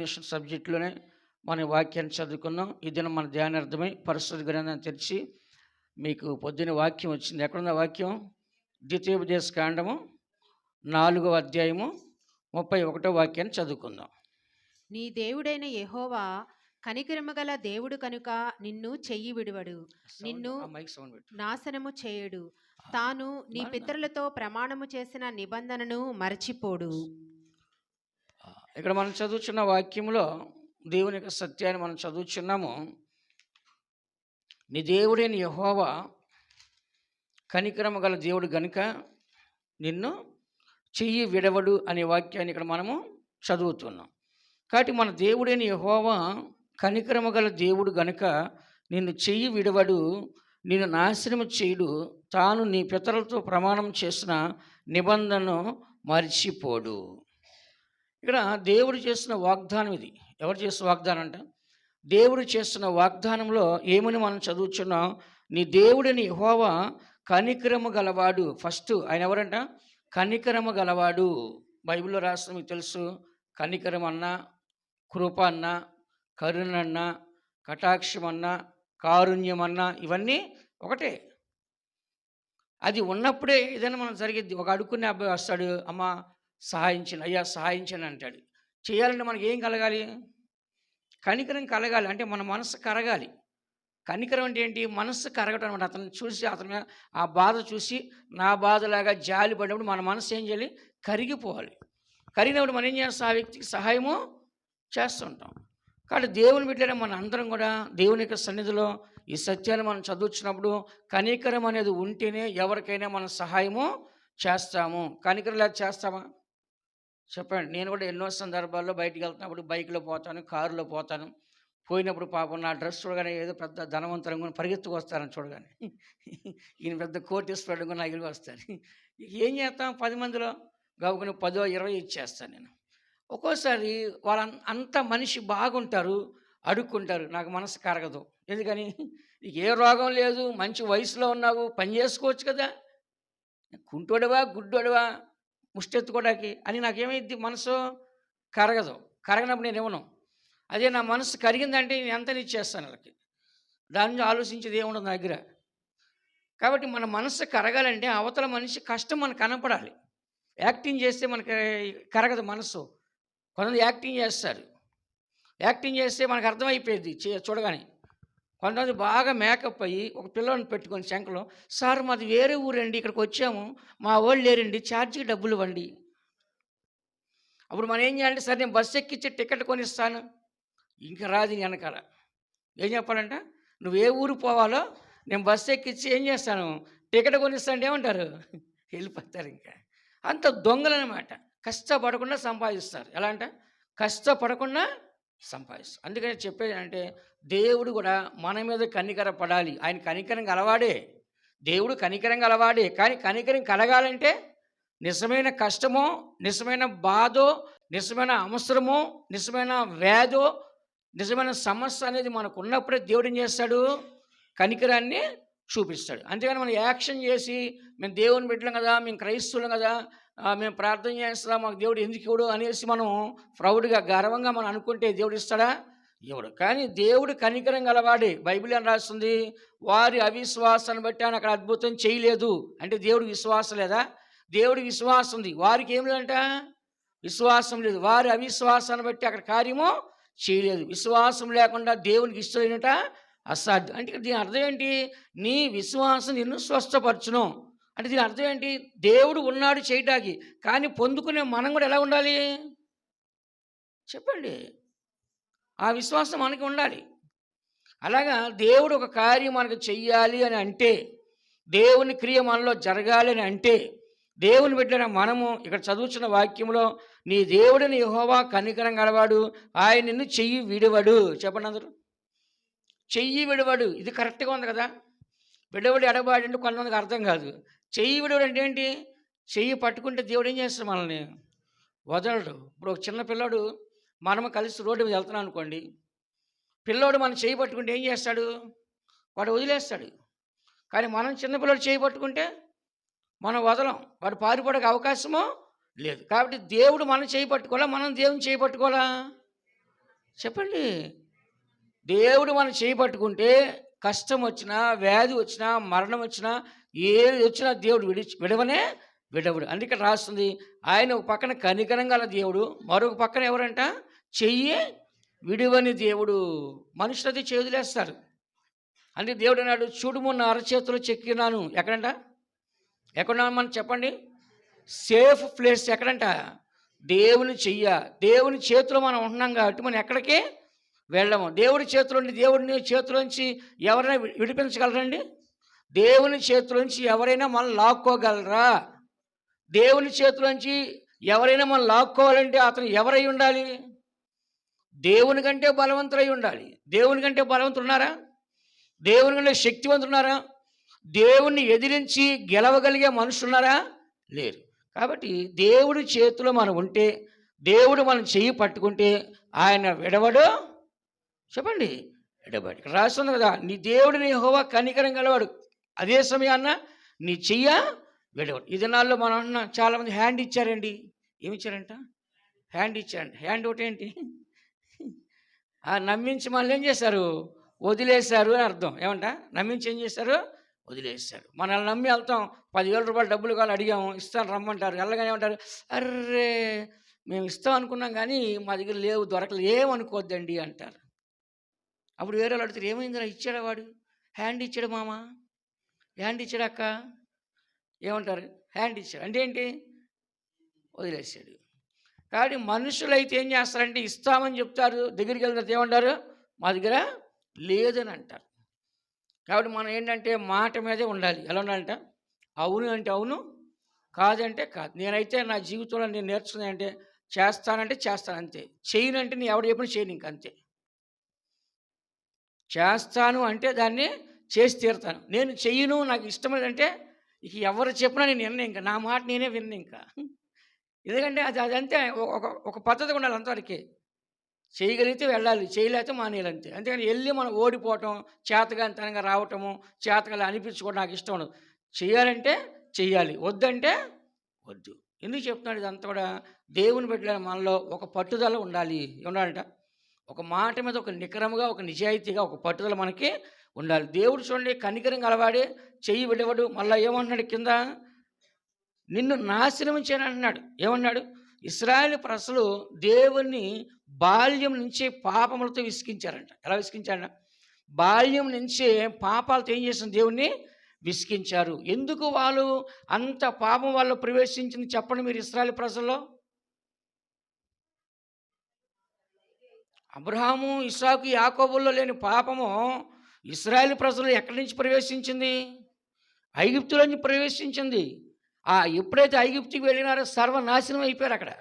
Transformation సబ్జెక్టులోనే మన వాక్యాన్ని చదువుకున్నాం. ఈ దినం మన ధ్యానార్థమై పరిశుద్ధ గ్రంథాన్ని తెరిచి మీకు పొద్దున్న వాక్యం వచ్చింది. ఎక్కడున్న వాక్యం? ద్వితీయోపదేశ కాండము 4వ అధ్యాయము 31వ వాక్యాన్ని చదువుకుందాం. నీ దేవుడైన యెహోవా కనికరమగల దేవుడు కనుక నిన్ను చెయ్యి విడువడు, నిన్ను నాశనము చేయడు. తాను నీ పితరులతో ప్రమాణము చేసిన నిబంధనను మరచిపోడు. ఇక్కడ మనం చదువుచున్న వాక్యంలో దేవుని యొక్క సత్యాన్ని మనం చదువుచున్నాము. నీ దేవుడైన యెహోవా కనికరము గల దేవుడు గనుక నిన్ను చెయ్యి విడవడు అనే వాక్యాన్ని ఇక్కడ మనము చదువుతున్నాం. కాబట్టి మన దేవుడైన యెహోవా కనికరము గల దేవుడు గనుక నిన్ను చెయ్యి విడవడు, నిన్ను నాశనము చేయుడు. తాను నీ పితరులతో ప్రమాణం చేసిన నిబంధనను మర్చిపోడు. ఇక్కడ దేవుడు చేసిన వాగ్దానం ఇది. ఎవరు చేసిన వాగ్దానం అంట? దేవుడు చేస్తున్న వాగ్దానంలో ఏమని మనం చదువుచున్నాం? నీ దేవుడిని యెహోవా కనికరము గలవాడు. ఫస్ట్ ఆయన ఎవరంట? కనికరము గలవాడు. బైబిల్లో రాసిన మీకు తెలుసు, కనికరం అన్నా, కృప అన్నా, కరుణ అన్నా, కటాక్షం అన్నా, కారుణ్యం అన్నా ఇవన్నీ ఒకటే. అది ఉన్నప్పుడే ఏదైనా మనం జరిగిద్ది. ఒక అడుక్కునే అబ్బాయి వస్తాడు, అమ్మ సహాయించండి, అయ్యా సహాయించండి అంటాడు. చేయాలంటే మనకి ఏం కలగాలి? కనికరం కలగాలి. అంటే మన మనసు కరగాలి. కనికరం అంటే ఏంటి? మనస్సు కరగటం అనమాట. అతను చూసి, అతను ఆ బాధ చూసి నా బాధలాగా జాలి పడినప్పుడు మన మనసు ఏం చేయాలి? కరిగిపోవాలి. కరిగినప్పుడు మనం ఏం చేస్తాం? ఆ వ్యక్తికి సహాయము చేస్తుంటాం. కాబట్టి దేవుని బిడ్డలైన మన అందరం కూడా దేవుని యొక్క సన్నిధిలో ఈ సత్యాన్ని మనం చదువుతున్నప్పుడు కనికరం అనేది ఉంటేనే ఎవరికైనా మనం సహాయము చేస్తాము. కనికరం లేదా చేస్తామా? చెప్పండి. నేను కూడా ఎన్నో సందర్భాల్లో బయటికి వెళ్తున్నప్పుడు బైక్లో పోతాను, కారులో పోతాను. పోయినప్పుడు పాపం నా డ్రెస్ చూడగానే ఏదో పెద్ద ధనవంతరంగా పరిగెత్తుకు వస్తారని చూడగానే ఈయన పెద్ద కోటేశ్వరుడు నా దగ్గరికి వస్తాను. ఏం చేస్తాం? 10 మందిలో గబుకుని 10, 20 ఇచ్చేస్తాను నేను. ఒక్కోసారి వాళ్ళ అంత మనిషి బాగుంటారు, అడుక్కుంటారు. నాకు మనసు కరగదు. ఎందుకని? నీకు ఏ రోగం లేదు, మంచి వయసులో ఉన్నావు, పని చేసుకోవచ్చు కదా, కుంటోడివా గుడ్డోడివా ముష్టెత్తుకోవడానికి అని నాకేమైంది? మనసు కరగదు. కరగనప్పుడు నేను ఇవ్వను. అదే నా మనసు కరిగిందంటే నేను ఎంత ఇచ్చేస్తాను వాళ్ళకి. దాని నుంచి ఆలోచించేది ఏముండదు నా దగ్గర. కాబట్టి మన మనసు కరగాలంటే అవతల మనిషి కష్టం మనకు కనపడాలి. యాక్టింగ్ చేస్తే మనకి కరగదు మనసు. కొంతమంది యాక్టింగ్ చేస్తారు. యాక్టింగ్ చేస్తే మనకు అర్థమైపోయింది చూడగానే. కొంతమంది బాగా మేకప్ అయ్యి ఒక పిల్లని పెట్టుకొని శంకలో, సార్ మాది వేరే ఊరండి, ఇక్కడికి వచ్చాము, మా వాళ్ళు లేరండి, ఛార్జీకి డబ్బులు ఇవ్వండి. అప్పుడు మనం ఏం చేయాలంటే, సరే నేను బస్సు ఎక్కించి టికెట్ కొనిస్తాను. ఇంకా రాదు వెనకాల. ఏం చెప్పాలంట? నువ్వు ఏ ఊరు పోవాలో నేను బస్సు ఎక్కించి ఏం చేస్తాను, టికెట్ కొనిస్తాను ఏమంటారు? వెళ్ళిపోతారు. ఇంకా అంత దొంగలన్నమాట. కష్టపడకుండా సంపాదిస్తారు. ఎలా అంటే కష్టపడకుండా సంపాదిస్తారు. అందుకని చెప్పేది అంటే దేవుడు కూడా మన మీద కనికర పడాలి. ఆయన కనికరం గలవాడే, దేవుడు కనికరం గలవాడే. కానీ కనికరం కలగాలంటే నిజమైన కష్టమో, నిజమైన బాధో, నిజమైన అవసరమో, నిజమైన వ్యాధో, నిజమైన సమస్య అనేది మనకు ఉన్నప్పుడే దేవుడు ఏం చేస్తాడు? కనికరాన్ని చూపిస్తాడు. అంతేగాని మనం యాక్షన్ చేసి మేము దేవుని బిడ్డలం కదా, మేము క్రైస్తవులం కదా, మేము ప్రార్థన చేస్తాం, మాకు దేవుడు ఎందుకు ఇవ్వడు అనేసి మనం ప్రౌడ్గా గర్వంగా మనం అనుకుంటే దేవుడు ఇస్తాడా? ఇవ్వడు. కానీ దేవుడు కనికరం గలవాడే. బైబిల్ అని రాస్తుంది, వారి అవిశ్వాసాన్ని బట్టి ఆయన అక్కడ అద్భుతం చేయలేదు. అంటే దేవుడికి విశ్వాసం లేదా? దేవుడికి విశ్వాసం ఉంది, వారికి ఏం లేదంట? విశ్వాసం లేదు. వారి అవిశ్వాసాన్ని బట్టి అక్కడ కార్యము చేయలేదు. విశ్వాసం లేకుండా దేవునికి ఇష్టమైనట అసాధ్యం. అంటే దీని అర్థం ఏంటి? నీ విశ్వాసం నిన్ను స్వస్థపరచును. అంటే దీని అర్థం ఏంటి? దేవుడు ఉన్నాడు చేయటానికి, కానీ పొందుకునే మనం కూడా ఎలా ఉండాలి చెప్పండి? ఆ విశ్వాసం మనకి ఉండాలి. అలాగా దేవుడు ఒక కార్యం మనకు చెయ్యాలి అని అంటే, దేవుని క్రియ మనలో జరగాలి అని అంటే, దేవుని బిడ్డన మనము ఇక్కడ చదువుతున్న వాక్యంలో నీ దేవుడిని యెహోవా కనికరం గలవాడు, ఆయన నిన్ను చెయ్యి విడవడు. చెప్పండి అందరూ, చెయ్యి విడవడు. ఇది కరెక్ట్గా ఉంది కదా? విడవడు ఎడబాడు అంటే కొంతమందికి అర్థం కాదు. చెయ్యి విడవడు అంటే ఏంటి? చెయ్యి పట్టుకుంటే దేవుడు ఏం చేస్తాడు? మనల్ని వదలడు. ఇప్పుడు ఒక చిన్న పిల్లోడు మనము కలిసి రోడ్డు మీద వెళ్తున్నాం అనుకోండి, పిల్లోడు మనం చేయి పట్టుకుంటే ఏం చేస్తాడు? వాడు వదిలేస్తాడు. కానీ మనం చిన్నపిల్లడు చేయి పట్టుకుంటే మనం వదలం, వాడు పారిపోవడానికి అవకాశము లేదు. కాబట్టి దేవుడు మనం చేయి పట్టుకోవాలా, మనం దేవుని చేయి పట్టుకోవాలా? చెప్పండి. దేవుడు మనం చేయి పట్టుకుంటే కష్టం వచ్చినా, వ్యాధి వచ్చినా, మరణం వచ్చినా, ఏది వచ్చినా దేవుడు విడవనే విడవడు. అందుకే రాస్తుంది, ఆయన ఒక పక్కన కనికరం గల దేవుడు, మరొక పక్కన ఎవరంట చెయ్యి విడివని దేవుడు. మనుషులది చేదులేస్తారు. అందుకే దేవుడు అన్నాడు, చూడుము నా అరచేతిలో చెక్కినాను. ఎక్కడంట? ఎక్కడున్నాను మనం చెప్పండి? సేఫ్ ప్లేస్ ఎక్కడంట? దేవుని చెయ్య. దేవుని చేతిలో మనం ఉంటున్నాం కాబట్టి మనం ఎక్కడికి వెళ్ళము. దేవుడి దేవుడిని చేతిలోంచి ఎవరైనా విడిపించగలరండి? దేవుని చేతిలోంచి ఎవరైనా మనం లాక్కోగలరా? దేవుని చేతిలోంచి ఎవరైనా మనం లాక్కోవాలంటే అతను ఎవరై ఉండాలి? దేవుని కంటే బలవంతులై ఉండాలి. దేవుని కంటే బలవంతులు ఉన్నారా? దేవుని కంటే శక్తివంతులు ఉన్నారా? దేవుణ్ణి ఎదిరించి గెలవగలిగే మనుషులు ఉన్నారా? లేరు. కాబట్టి దేవుడి చేతిలో మనం ఉంటే, దేవుడు మనం చెయ్యి పట్టుకుంటే ఆయన విడవడు. చెప్పండి, విడవడు. ఇక్కడ రాస్తుంది కదా, నీ దేవుడిని యెహోవా కనికరం గలవాడు, అదే సమయాన్న నీ చెయ్య విడవడు. ఈ దినాల్లో మనం అంటున్నాం, చాలామంది హ్యాండ్ ఇచ్చారండి. ఏమి ఇచ్చారంట? హ్యాండ్ ఇచ్చారండి. హ్యాండ్ ఒకటి ఏంటి? నమ్మించి మళ్ళీ ఏం చేశారు? వదిలేశారు అని అర్థం. ఏమంట? నమ్మించి ఏం చేశారు? వదిలేశారు. మనల్ని నమ్మి వెళ్తాం, 10,000 రూపాయలు డబ్బులు కావాలి, అడిగాము, ఇస్తాను రమ్మంటారు. వెళ్ళగానే ఏమంటారు? అర్రే మేము ఇస్తాం అనుకున్నాం కానీ మా దగ్గర లేవు, దొరకలేదు, ఏమనుకోద్దండి అంటారు. అప్పుడు వేరే వాళ్ళు అడుగుతారు, ఏమైందిరా, ఇచ్చాడా వాడు? హ్యాండ్ ఇచ్చాడు మామ, హ్యాండ్ ఇచ్చాడు అక్క. ఏమంటారు? హ్యాండ్ ఇచ్చాడు అంటే ఏంటి? వదిలేసాడు. కాబట్టి మనుషులు అయితే ఏం చేస్తారంటే ఇస్తామని చెప్తారు, దగ్గరికి వెళ్తారు, ఏమంటారు? మా దగ్గర లేదని అంటారు. కాబట్టి మనం ఏంటంటే మాట మీదే ఉండాలి. ఎలా ఉండాలంట? అవును అంటే అవును, కాదంటే కాదు. నేనైతే నా జీవితంలో నేను నేర్చుకున్నానంటే చేస్తానంటే చేస్తాను అంతే. చేయనంటే నేను ఎవడు చెప్పినా చేయను, ఇంక అంతే. చేస్తాను అంటే దాన్ని చేసి తీరుతాను. నేను చెయ్యను, నాకు ఇష్టం లేదంటే ఇక ఎవరు చెప్పినా నేను విన్ను, ఇంకా నా మాట నేనే విన్ను ఇంకా. ఎందుకంటే అదంతే, ఒక పద్ధతి ఉండాలి అంతవరకే. చేయగలిగితే వెళ్ళాలి, చేయలేకపోతే మానేయాలి అంతే. అంతేగాని వెళ్ళి మనం ఓడిపోవటం, చేతగానితనంగా రావటము, చేతగా అనిపించుకోవడం నాకు ఇష్టం ఉండదు. చేయాలంటే చెయ్యాలి, వద్దంటే వద్దు. ఎందుకు చెప్తున్నాడు ఇదంతా కూడా? దేవుని బిడ్డలైన మనలో ఒక పట్టుదల ఉండాలి. ఉండాలంట ఒక మాట మీద ఒక నికరముగా, ఒక నిజాయితీగా, ఒక పట్టుదల మనకి ఉండాలి. దేవుడు చూడండి, కనికరం గలవాడే, చెయ్యి విడవడు. మళ్ళీ ఏమంటున్నాడు కింద? నిన్ను నాశనం చేయను అంటున్నాడు. ఏమన్నాడు? ఇశ్రాయేలు ప్రజలు దేవుణ్ణి బాల్యం నుంచే పాపములతో విసిగించారంట. ఎలా విసిగించారంట? బాల్యం నుంచే పాపాలతో ఏం చేసిన దేవుణ్ణి విసిగించారు. ఎందుకు వాళ్ళు అంత పాపం వాళ్ళు ప్రవేశించింది చెప్పండి మీరు ఇశ్రాయేలు ప్రజల్లో? అబ్రహాము, ఇస్సాకు, యాకోబుల్లో లేని పాపము ఇశ్రాయేలు ప్రజలు ఎక్కడి నుంచి ప్రవేశించింది? ఐగుప్తులో నుంచి ప్రవేశించింది. ఎప్పుడైతే ఐగుప్తుకి వెళ్ళినారో సర్వనాశనం అయిపోయారు అక్కడ.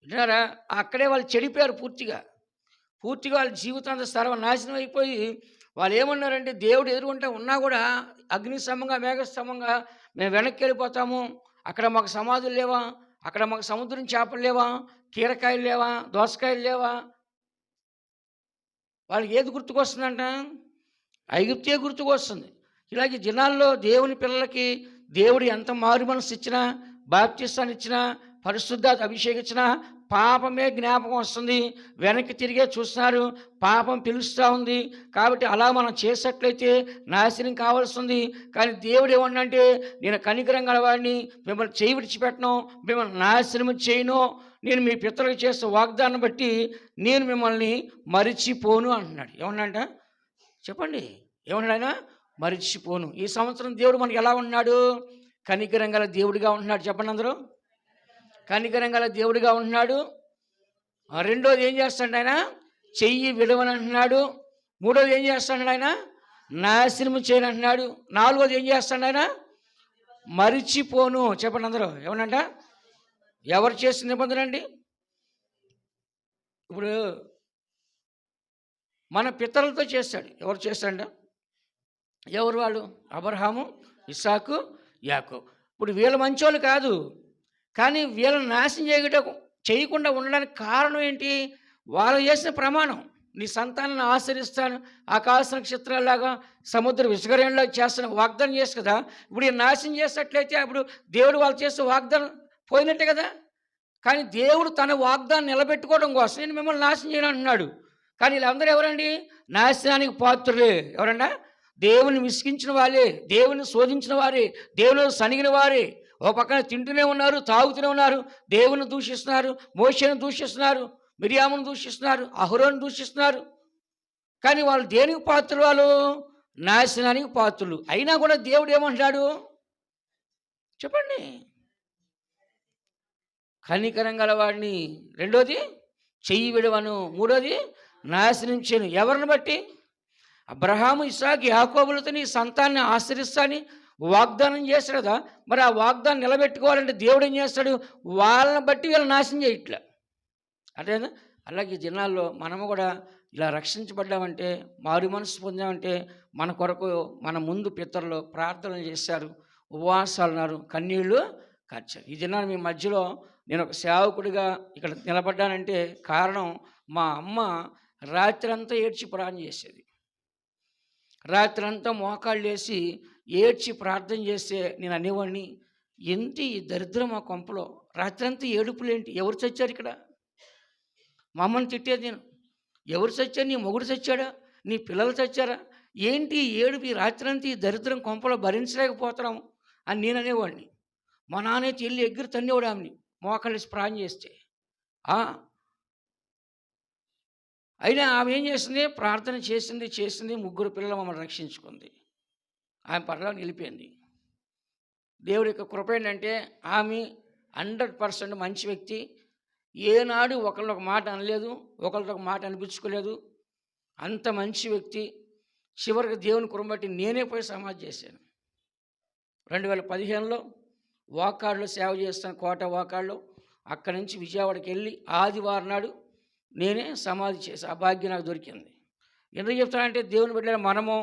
విన్నారా? అక్కడే వాళ్ళు చెడిపోయారు పూర్తిగా వాళ్ళ జీవితాంతా సర్వనాశనం అయిపోయి వాళ్ళు ఏమన్నారంటే, దేవుడు ఎదురుకుంటే ఉన్నా కూడా అగ్నిస్తంభంగా, మేఘస్తంభంగా మేము వెనక్కి వెళ్ళిపోతాము, అక్కడ మాకు సమాధులు లేవా, అక్కడ మాకు సముద్రం చేపలు లేవా, కీరకాయలు లేవా, దోసకాయలు లేవా? వాళ్ళకి ఏది గుర్తుకొస్తుందంట? ఐగుప్తే గుర్తుకొస్తుంది. ఇలాగే దినాల్లో దేవుని పిల్లలకి దేవుడు ఎంత మారు మనసు ఇచ్చినా, బాప్తిస్తాన్ని ఇచ్చినా, పరిశుద్ధాత్మ అభిషేకించినా పాపమే జ్ఞాపకం వస్తుంది. వెనక్కి తిరిగే చూస్తున్నారు, పాపం పిలుస్తూ ఉంది. కాబట్టి అలా మనం చేసేట్లయితే నాశనం కావాల్సింది. కానీ దేవుడు ఏమన్నంటే, నేను కనికరం గలవాడిని, మిమ్మల్ని చేయి విడిచిపెట్టను, మిమ్మల్ని నాశనం చేయను, నేను మీ పితరులకు చేసే వాగ్దానం బట్టి నేను మిమ్మల్ని మరిచిపోను అంటున్నాడు. ఏమన్నాడంట? చెప్పండి, ఏమన్నాడు ఆయన? మరిచిపోను. ఈ సంవత్సరం దేవుడు మనకి ఎలా ఉన్నాడు? కనికరం గల దేవుడిగా ఉంటున్నాడు. చెప్పండి అందరూ, కనికరం గల దేవుడిగా ఉంటున్నాడు. రెండోది ఏం చేస్తాడు ఆయన? చెయ్యి విడవని అంటున్నాడు. మూడోది ఏం చేస్తాడు ఆయన? నాశనము చేయను అంటున్నాడు. నాలుగోది ఏం చేస్తాడు ఆయన? మరిచిపోను. చెప్పండి అందరూ, ఏమనంట? ఎవరు చేసిన నిబంధన అండి? ఇప్పుడు మన పితరులతో చేస్తాడు. ఎవరు చేస్తాడ? ఎవరు వాళ్ళు? అబ్రహాము, ఇస్సాకు, యాకోబు. ఇప్పుడు వీళ్ళ మంచోళ్ళు కాదు, కానీ వీళ్ళని నాశనం చేయకుండా ఉండడానికి కారణం ఏంటి? వాళ్ళు చేసిన ప్రమాణం, నీ సంతానాన్ని ఆశ్రయిస్తాను, ఆకాశ నక్షత్రాలాగా, సముద్ర విసుగరేణిలాగా చేస్తాను వాగ్దానం చేసి కదా. ఇప్పుడు ఈ నాశనం చేసినట్లయితే అప్పుడు దేవుడు వాళ్ళు చేసే వాగ్దానం పోయినట్టే కదా. కానీ దేవుడు తన వాగ్దానం నిలబెట్టుకోవడం కోసం నేను మిమ్మల్ని నాశనం చేయను అంటున్నాడు. కానీ వీళ్ళందరూ ఎవరండి? నాశనానికి పాత్రులే. ఎవరన్నా? దేవుని విసిగించిన వాళ్ళే, దేవుని శోధించిన వారే, దేవుని సనిగిన వారే. ఓ పక్కన తింటూనే ఉన్నారు, తాగుతూనే ఉన్నారు, దేవుని దూషిస్తున్నారు, మోషేను దూషిస్తున్నారు, మిరియామును దూషిస్తున్నారు, అహరోను దూషిస్తున్నారు. కానీ వాళ్ళు దేనికి పాత్రలు? వాళ్ళు నాశనానికి పాత్రులు. అయినా కూడా దేవుడు ఏమంటున్నాడు చెప్పండి? కనికరం గలవాడిని, రెండోది చెయ్యి విడవను, మూడోది నాశనం చేయను. ఎవరిని బట్టి? అబ్రహాము, ఇస్సాకు, యాకోబులతో నీ సంతాన్ని ఆశ్రయిస్తాని వాగ్దానం చేస్తాడు కదా. మరి ఆ వాగ్దానం నిలబెట్టుకోవాలంటే దేవుడు ఏం చేస్తాడు? వాళ్ళని బట్టి వీళ్ళని నాశనం చేయట్లే. అంటే అలాగే దినాల్లో మనము కూడా ఇలా రక్షించబడ్డామంటే, మారు మనసు పొందామంటే, మన కొరకు మన ముందు పితరులు ప్రార్థనలు చేశారు, ఉపవాసాలు ఉన్నారు, కన్నీళ్ళు కార్చారు. ఈ దినాన్ని మీ మధ్యలో నేను ఒక సేవకుడిగా ఇక్కడ నిలబడ్డానంటే కారణం, మా అమ్మ రాత్రంతా ఏడ్చి ప్రార్థన చేసేది. రాత్రంతా మోకాళ్ళు వేసి ఏడ్చి ప్రార్థన చేస్తే నేను అనేవాడిని, ఏంటి ఈ దరిద్రం మా కొంపలో, రాత్రంతా ఏడుపులేంటి? ఎవరు చచ్చారు ఇక్కడ? మా అమ్మని తిట్టేది నేను. ఎవరు చచ్చారు? నీ మొగుడు చచ్చాడా? నీ పిల్లలు చచ్చారా? ఏంటి ఏడుపు? ఈ రాత్రంతా ఈ దరిద్రం కొంపలో భరించలేకపోతున్నాము అని నేను అనేవాడిని. మా నాన్న చెల్లి ఎగ్గురు తన్నేవాడు ఆమెని మోకాళ్ళు వేసి ప్రార్థన చేస్తే. అయినా ఆమె ఏం చేసింది? ప్రార్థన చేసింది, ముగ్గురు పిల్లలు మమ్మల్ని రక్షించుకుంది. ఆమె పరలోకి వెళ్ళిపోయింది. దేవుడి యొక్క కృప ఏంటంటే ఆమె 100% మంచి వ్యక్తి. ఏనాడు ఒకళ్ళు ఒక మాట అనలేదు, ఒకళ్ళతో ఒక మాట అనిపించుకోలేదు. అంత మంచి వ్యక్తి. చివరికి దేవుని కృప బట్టి నేనే పోయి సమాధి చేశాను. 2015లో వాకాడులో సేవ చేస్తాను, కోట వాకాడులో. అక్కడి నుంచి విజయవాడకి వెళ్ళి ఆదివారం నాడు నేనే సమాధి చేసి ఆ భాగ్యం నాకు దొరికింది. ఎందుకు చెప్తానంటే దేవుని బిడ్డలు మనము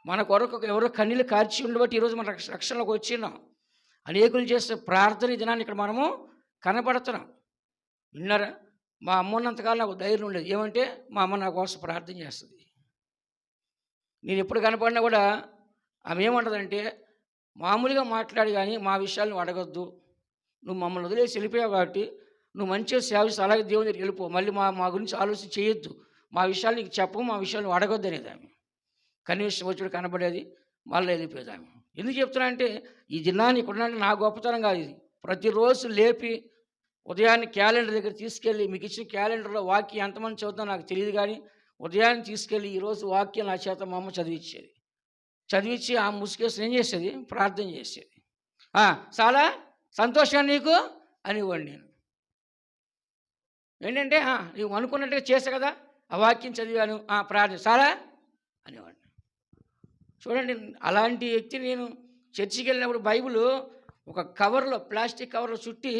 మన కొరకు ఎవరో కన్నీళ్ళు కార్చి ఉండబట్టి ఈరోజు మన రక్షణలోకి వచ్చినాం. అనేకులు చేసే ప్రార్థన దినాన్ని ఇక్కడ మనము కనపడుతున్నాం. విన్నారా? మా అమ్మ ఉన్నంతకాలం నాకు ధైర్యం ఉండేది. ఏమంటే మా అమ్మ నా కోసం ప్రార్థన చేస్తుంది. నేను ఎప్పుడు కనపడినా కూడా ఆమె ఏమంటుందంటే, మామూలుగా మాట్లాడి కానీ మా విషయాలు నువ్వు అడగొద్దు, నువ్వు మమ్మల్ని వదిలేసి వెళ్ళిపోయావు కాబట్టి నువ్వు మంచిగా సేవ చేసి అలాగే దేవుని దగ్గరికి వెళ్ళిపో, మళ్ళీ మా గురించి ఆలోచన చేయొద్దు, మా విషయాలు నీకు చెప్పు, మా విషయాలు నువ్వు అడగొద్దు అనేది ఆమె. కనీసం వచ్చుడు కనబడేది, మళ్ళీ వెళ్ళిపోయేది ఆమె. ఎందుకు చెప్తున్నా అంటే ఈ దినాన్ని ఇక్కడ నా గొప్పతనం కాదు ఇది. ప్రతిరోజు లేపి ఉదయాన్నే క్యాలెండర్ దగ్గర తీసుకెళ్ళి, మీకు ఇచ్చిన క్యాలెండర్లో వాక్యం ఎంతమంది చదువుతాం నాకు తెలియదు, కానీ ఉదయాన్నే తీసుకెళ్ళి ఈరోజు వాక్యం నా చేత మా అమ్మ చదివించి ఆ ముసుకేసి ఏం చేసేది? ప్రార్థన చేసేది. చాలా సంతోషం నీకు అనివ్వండి. నేను ఏంటంటే నువ్వు అనుకున్నట్టుగా చేసా కదా, ఆ వాక్యం చదివాను, ప్రార్థన చాలా అనేవాడిని. చూడండి, అలాంటి వ్యక్తి నేను. చర్చికి వెళ్ళినప్పుడు బైబిల్ ఒక కవర్లో, ప్లాస్టిక్ కవర్లో చుట్టి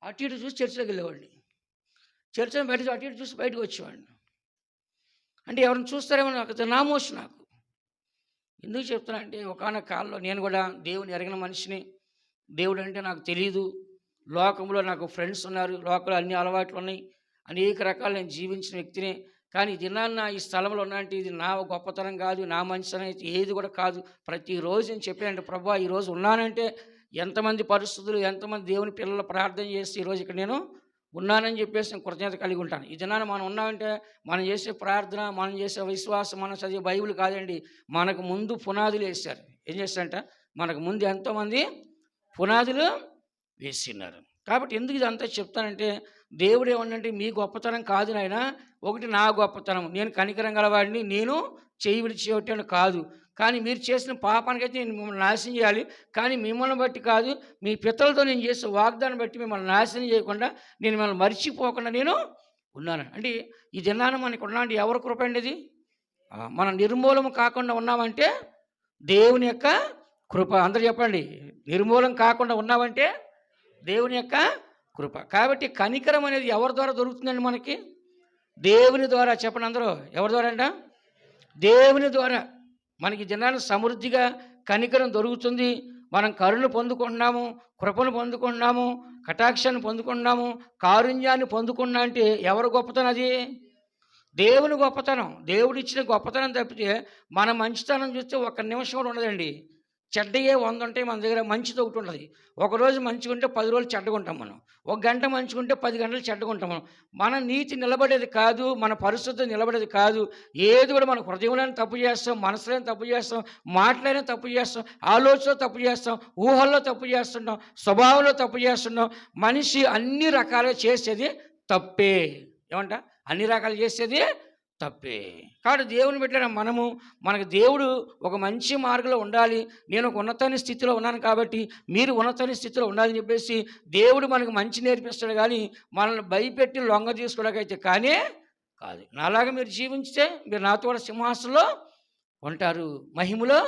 అటు ఇటు చూసి చర్చిలోకి వెళ్ళేవాడిని. చర్చను బయట అటు ఇటు చూసి బయటకు వచ్చేవాడిని. అంటే ఎవరిని చూస్తారేమో నాకు నామోష్. నాకు ఎందుకు చెప్తున్నా అంటే ఒకనొక కాలంలో నేను కూడా దేవుని ఎరగిన మనిషిని. దేవుడు అంటే నాకు తెలియదు. లోకంలో నాకు ఫ్రెండ్స్ ఉన్నారు, లోకంలో అన్ని అలవాట్లు ఉన్నాయి, అనేక రకాలు నేను జీవించిన వ్యక్తిని. కానీ దినాన్న ఈ స్థలంలో ఉన్నానంటే ఇది నా గొప్పతనం కాదు, నా మంచితనం అయితే ఏది కూడా కాదు. ప్రతిరోజు నేను చెప్పానంటే, ప్రభువా ఈరోజు ఉన్నానంటే ఎంతమంది పరిస్థితులు, ఎంతమంది దేవుని పిల్లలు ప్రార్థన చేసి ఈరోజు ఇక్కడ నేను ఉన్నానని చెప్పేసి నేను కృతజ్ఞత కలిగి ఉంటాను. ఈ దినాన్ని మనం ఉన్నామంటే మనం చేసే ప్రార్థన, మనం చేసే విశ్వాసం, మనం చదివే బైబిల్ కాదండి, మనకు ముందు పునాదులు వేశారు. ఏం చేస్తారంట? మనకు ముందు ఎంతోమంది పునాదులు వేసిన్నారు. కాబట్టి ఎందుకు ఇదంతా చెప్తానంటే, దేవుడు ఏమన్నంటే మీ గొప్పతనం కాదు నాయన, ఒకటి నా గొప్పతనం, నేను కనికరం గలవాడిని, నేను చేయి విడిచేవాడిని కాదు. కానీ మీరు చేసిన పాపానికైతే నేను మిమ్మల్ని నాశనం చేయాలి, కానీ మిమ్మల్ని బట్టి కాదు, మీ పితలతో నేను చేసే వాగ్దానం బట్టి మిమ్మల్ని నాశనం చేయకుండా, నేను మిమ్మల్ని మర్చిపోకుండా నేను ఉన్నాను. అంటే ఈ దినాన్ని మనకు ఉన్నాంటే ఎవరి కృప అండి ఇది? మనం నిర్మూలన కాకుండా ఉన్నామంటే దేవుని యొక్క కృప. అందరూ చెప్పండి, నిర్మూలన కాకుండా ఉన్నామంటే దేవుని యొక్క కృప. కాబట్టి కనికరం అనేది ఎవరి ద్వారా దొరుకుతుందండి? మనకి దేవుని ద్వారా. చెప్పండి అందరూ, ఎవరి ద్వారా అంట? దేవుని ద్వారా మనకి దినాన్ని సమృద్ధిగా కనికరం దొరుకుతుంది. మనం కరుణ పొందుకుంటున్నాము, కృపను పొందుకుంటున్నాము, కటాక్షాన్ని పొందుకుంటున్నాము, కారుణ్యాన్ని పొందుకున్నా అంటే ఎవరు గొప్పతనం? అది దేవుని గొప్పతనం. దేవుడు ఇచ్చిన గొప్పతనం తప్పితే మన మంచితనం చూస్తే ఒక్క నిమిషం కూడా ఉండదండి. చెడ్డయే 100 ఉంటాయి మన దగ్గర, మంచిది ఒకటి ఉంటుంది. ఒకరోజు మంచిగా ఉంటే 10 రోజులు చెడ్డగా ఉంటాం మనం. ఒక గంట మంచిగా ఉంటే 10 గంటలు చెడ్డగా ఉంటాం మనం. మన నీతి నిలబడేది కాదు, మన పరిశుద్ధత నిలబడేది కాదు. ఏది కూడా మన హృదయంలోనే తప్పు చేస్తాం, మనసులోనే తప్పు చేస్తాం, మాటలోనే తప్పు చేస్తాం, ఆలోచనలో తప్పు చేస్తాం, ఊహల్లో తప్పు చేస్తుంటాం, స్వభావంలో తప్పు చేస్తున్నాం. మనిషి అన్ని రకాలుగా చేసేది తప్పే. ఏమంట? అన్ని రకాలు చేసేది తప్పే. కాబట్టి దేవుని బిడ్డలైన మనకు దేవుడు ఒక మంచి మార్గంలో ఉండాలి, నేను ఒక ఉన్నతమైన స్థితిలో ఉన్నాను కాబట్టి మీరు ఉన్నతమైన స్థితిలో ఉండాలని చెప్పేసి దేవుడు మనకు మంచి నేర్పిస్తాడు, కానీ మనల్ని భయపెట్టి లొంగ తీసుకోవడానికైతే కానే కాదు. నాలాగా మీరు జీవించితే మీరు నాతో కూడా సింహాసనంలో ఉంటారు, మహిమలో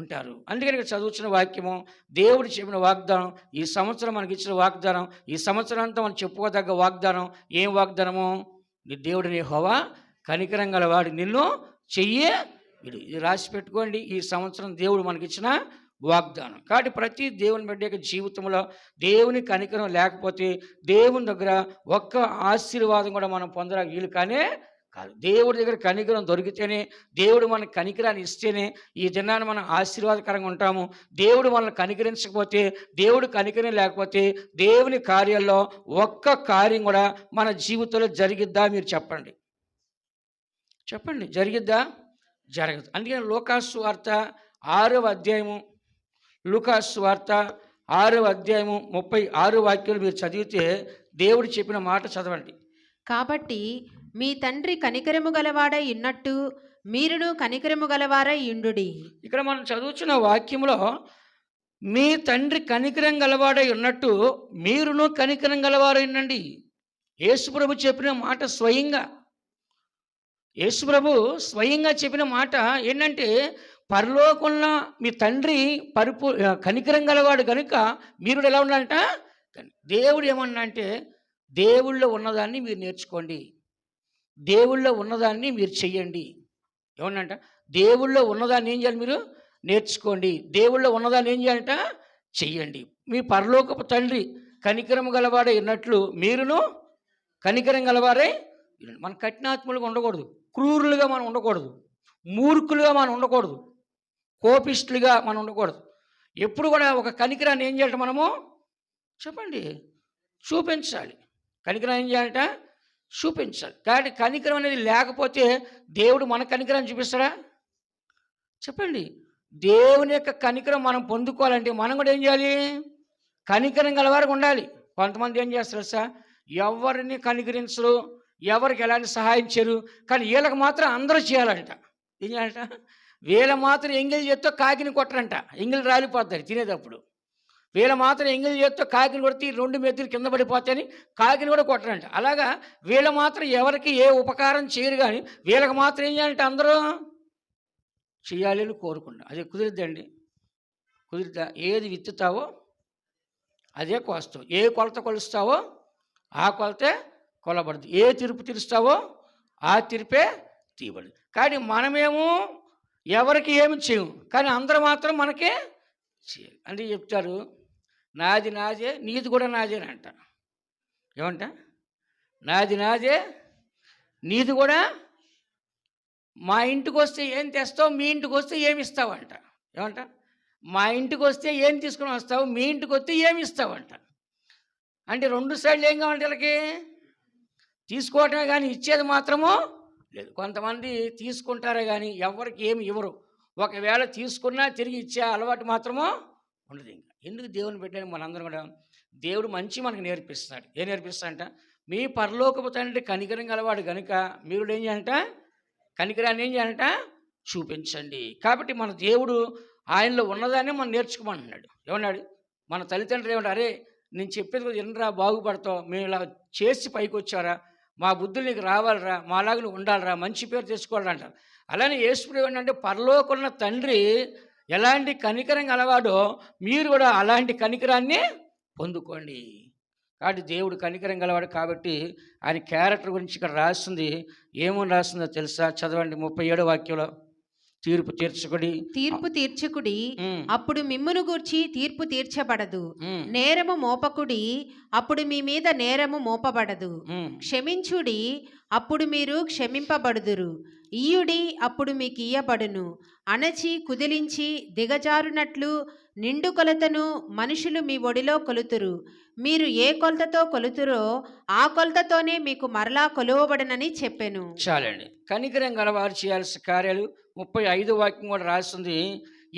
ఉంటారు. అందుకని ఇక్కడ చదువుతున్న వాక్యము, దేవుడు చెప్పిన వాగ్దానం, ఈ సంవత్సరం మనకి ఇచ్చిన వాగ్దానం, ఈ సంవత్సరం అంతా మనం చెప్పుకోదగ్గ వాగ్దానం. ఏం వాగ్దానము? నీ దేవుడిని యెహోవా కనికరం గలవాడు, నిన్ను చెయ్యే విడు. ఇది రాసి పెట్టుకోండి. ఈ సంవత్సరం దేవుడు మనకిచ్చిన వాగ్దానం. కాబట్టి ప్రతి దేవుని బిడ్డ యొక్క జీవితంలో దేవుని కనికరం లేకపోతే దేవుని దగ్గర ఒక్క ఆశీర్వాదం కూడా మనం పొందడానికి వీలు కానే కాదు. దేవుడి దగ్గర కనికరం దొరికితేనే, దేవుడు మనకు కనికరాన్ని ఇస్తేనే ఈ దినాన్ని మనం ఆశీర్వాదకరంగా ఉంటాము. దేవుడు మనల్ని కనికరించకపోతే, దేవుడు కనికరం లేకపోతే దేవుని కార్యాల్లో ఒక్క కార్యం కూడా మన జీవితంలో జరిగిద్దా? మీరు చెప్పండి, జరిగిద్దా? జరగదు. అందుకని లూకాసు వార్త 6వ అధ్యాయము, లూకాసు వార్త 6వ అధ్యాయము 36 వాక్యాలు మీరు చదివితే దేవుడు చెప్పిన మాట చదవండి. కాబట్టి మీ తండ్రి కనికరము గలవాడై ఉన్నట్టు మీరును కనికరము గలవారై ఉండుడి. ఇక్కడ మనం చదువుతున్న వాక్యంలో మీ తండ్రి కనికరం గలవాడై ఉన్నట్టు మీరును కనికరం గలవారై ఉండండి. యేసుప్రభు చెప్పిన మాట స్వయంగా, యేసుప్రభు స్వయంగా చెప్పిన మాట ఏంటంటే, పరలోకంలో మీ తండ్రి కనికరం గలవాడు కనుక మీరు ఎలా ఉండాలంట? దేవుడు ఏమన్నా అంటే, దేవుళ్ళో ఉన్నదాన్ని మీరు నేర్చుకోండి, దేవుళ్ళో ఉన్నదాన్ని మీరు చెయ్యండి. ఏమన్నంట? దేవుళ్ళో ఉన్నదాన్ని ఏం చేయాలి? మీరు నేర్చుకోండి. దేవుళ్ళో ఉన్నదాన్ని ఏం చేయాలంట? చెయ్యండి. మీ పరలోకపు తండ్రి కనికరం గలవాడే ఉన్నట్లు మీరును కనికరం గలవారే. మన కఠినాత్ములుగా ఉండకూడదు, క్రూరులుగా మనం ఉండకూడదు, మూర్ఖులుగా మనం ఉండకూడదు, కోపిష్టులుగా మనం ఉండకూడదు. ఎప్పుడు కూడా ఒక కనికరాన్ని ఏం చేయాలంట? మనము చెప్పండి, చూపించాలి. కనికరం ఏం చేయాలంట? చూపించాలి. కాబట్టి కనికరం అనేది లేకపోతే దేవుడు మన కనికరాన్ని చూపిస్తాడా? చెప్పండి. దేవుని యొక్క కనికరం మనం పొందుకోవాలంటే మనం కూడా ఏం చేయాలి? కనికరం గలవారికి ఉండాలి. కొంతమంది ఏం చేస్తారు సార్, ఎవరిని కనికరించరు, ఎవరికి ఎలాంటి సహాయం చేయరు, కానీ వీళ్ళకి మాత్రం అందరూ చేయాలంట. ఏం చేయాలంట? వీళ్ళ మాత్రం ఎంగిల్ చేత్తో కాకిని కొట్టరంట, ఎంగిల్ రాలిపోతారు తినేటప్పుడు. వీళ్ళ మాత్రం ఎంగిల్ చేత్తో కాకిని కొడితే 2 మెతులు కింద పడిపోతాయని కాకిని కూడా కొట్టరంట. అలాగా వీళ్ళ మాత్రం ఎవరికి ఏ ఉపకారం చేయరు, కానీ వీళ్ళకి మాత్రం ఏం చేయాలంటే అందరూ చేయాలి అని కోరుకుంటా. అది కుదిరిద్దండి? కుదిరిద్దా? ఏది విత్తుతావో అదే కోస్తావు, ఏ కొలత కొలుస్తావో ఆ కొలతే కొలబడదు, ఏ తీర్పు తీరుస్తావో ఆ తీర్పే తీయబడదు. కానీ మనమేమో ఎవరికి ఏమి చేయము, కానీ అందరూ మాత్రం మనకే చేయాలి. అందుకే చెప్తారు, నాది నాదే నీది కూడా నాదే అంట. ఏమంట? నాది నాదే నీది కూడా. మా ఇంటికి వస్తే ఏం తెస్తావు, మీ ఇంటికి వస్తే ఏమి ఇస్తావంట. ఏమంట? మా ఇంటికి వస్తే ఏం తీసుకుని వస్తావు, మీ ఇంటికి వస్తే ఏమి ఇస్తావంట. అంటే 2 సైడ్లు ఏం కావాలంటే వీళ్ళకి? తీసుకోవటమే కానీ ఇచ్చేది మాత్రము లేదు. కొంతమంది తీసుకుంటారే కానీ ఎవరికి ఏమి ఇవ్వరు. ఒకవేళ తీసుకున్నా తిరిగి ఇచ్చే అలవాటు మాత్రమో ఉండదు. ఇంకా ఎందుకు దేవుని పెట్టాను? మనందరం కూడా దేవుడు మంచి మనకు నేర్పిస్తాడు. ఏం నేర్పిస్తాడంట? మీ పరలోకపు తండ్రి కనికరం గలవాడు కనుక మీరు ఏం చేయాలంట? కనికరాన్ని ఏం చేయాలంట? చూపించండి. కాబట్టి మన దేవుడు ఆయనలో ఉన్నదాన్ని మనం నేర్చుకోమంటున్నాడు. ఏమన్నాడు? మన తల్లిదండ్రులు ఏమన్నా, అరే నేను చెప్పేది కూడా వినరా, బాగుపడతావు, మేము ఇలా చేసి పైకి వచ్చారా, మా బుద్ధులు నీకు రావాలరా, మాలాగా నువ్వు ఉండాలరా, మంచి పేరు తెచ్చుకోవాలరా అంటారు. అలానే యేసుప్రభువు ఏంటంటే, పరలోకమున్న తండ్రి ఎలాంటి కనికరం గలవాడో మీరు కూడా అలాంటి కనికరాన్ని పొందుకోండి. కాబట్టి దేవుడు కనికరం గలవాడు. కాబట్టి ఆయన క్యారెక్టర్ గురించి ఇక్కడ రాస్తుంది. ఏమని రాస్తుందో తెలుసా? చదవండి 37వ వాక్యంలో. తీర్పు తీర్చుకుడి, అప్పుడు మిమ్మును గూర్చి తీర్పు తీర్చబడదు. నేరము మోపకుడి, అప్పుడు మీ మీద నేరము మోపబడదు. క్షమించుడి, అప్పుడు మీరు క్షమింపబడుదురు. ఇయ్యుడి, అప్పుడు మీకు ఇయ్యబడును. అణచి కుదిలించి దిగజారునట్లు నిండు కొలతను మనుషులు మీ ఒడిలో కొలుతురు. మీరు ఏ కొలతతో కొలుతురో ఆ కొలతతోనే మీకు మరలా కొలువబడనని చెప్పెను. చాలండి. కనికరం గలవారు చేయాల్సిన కార్యాలు 35 వాక్యం కూడా రాస్తుంది.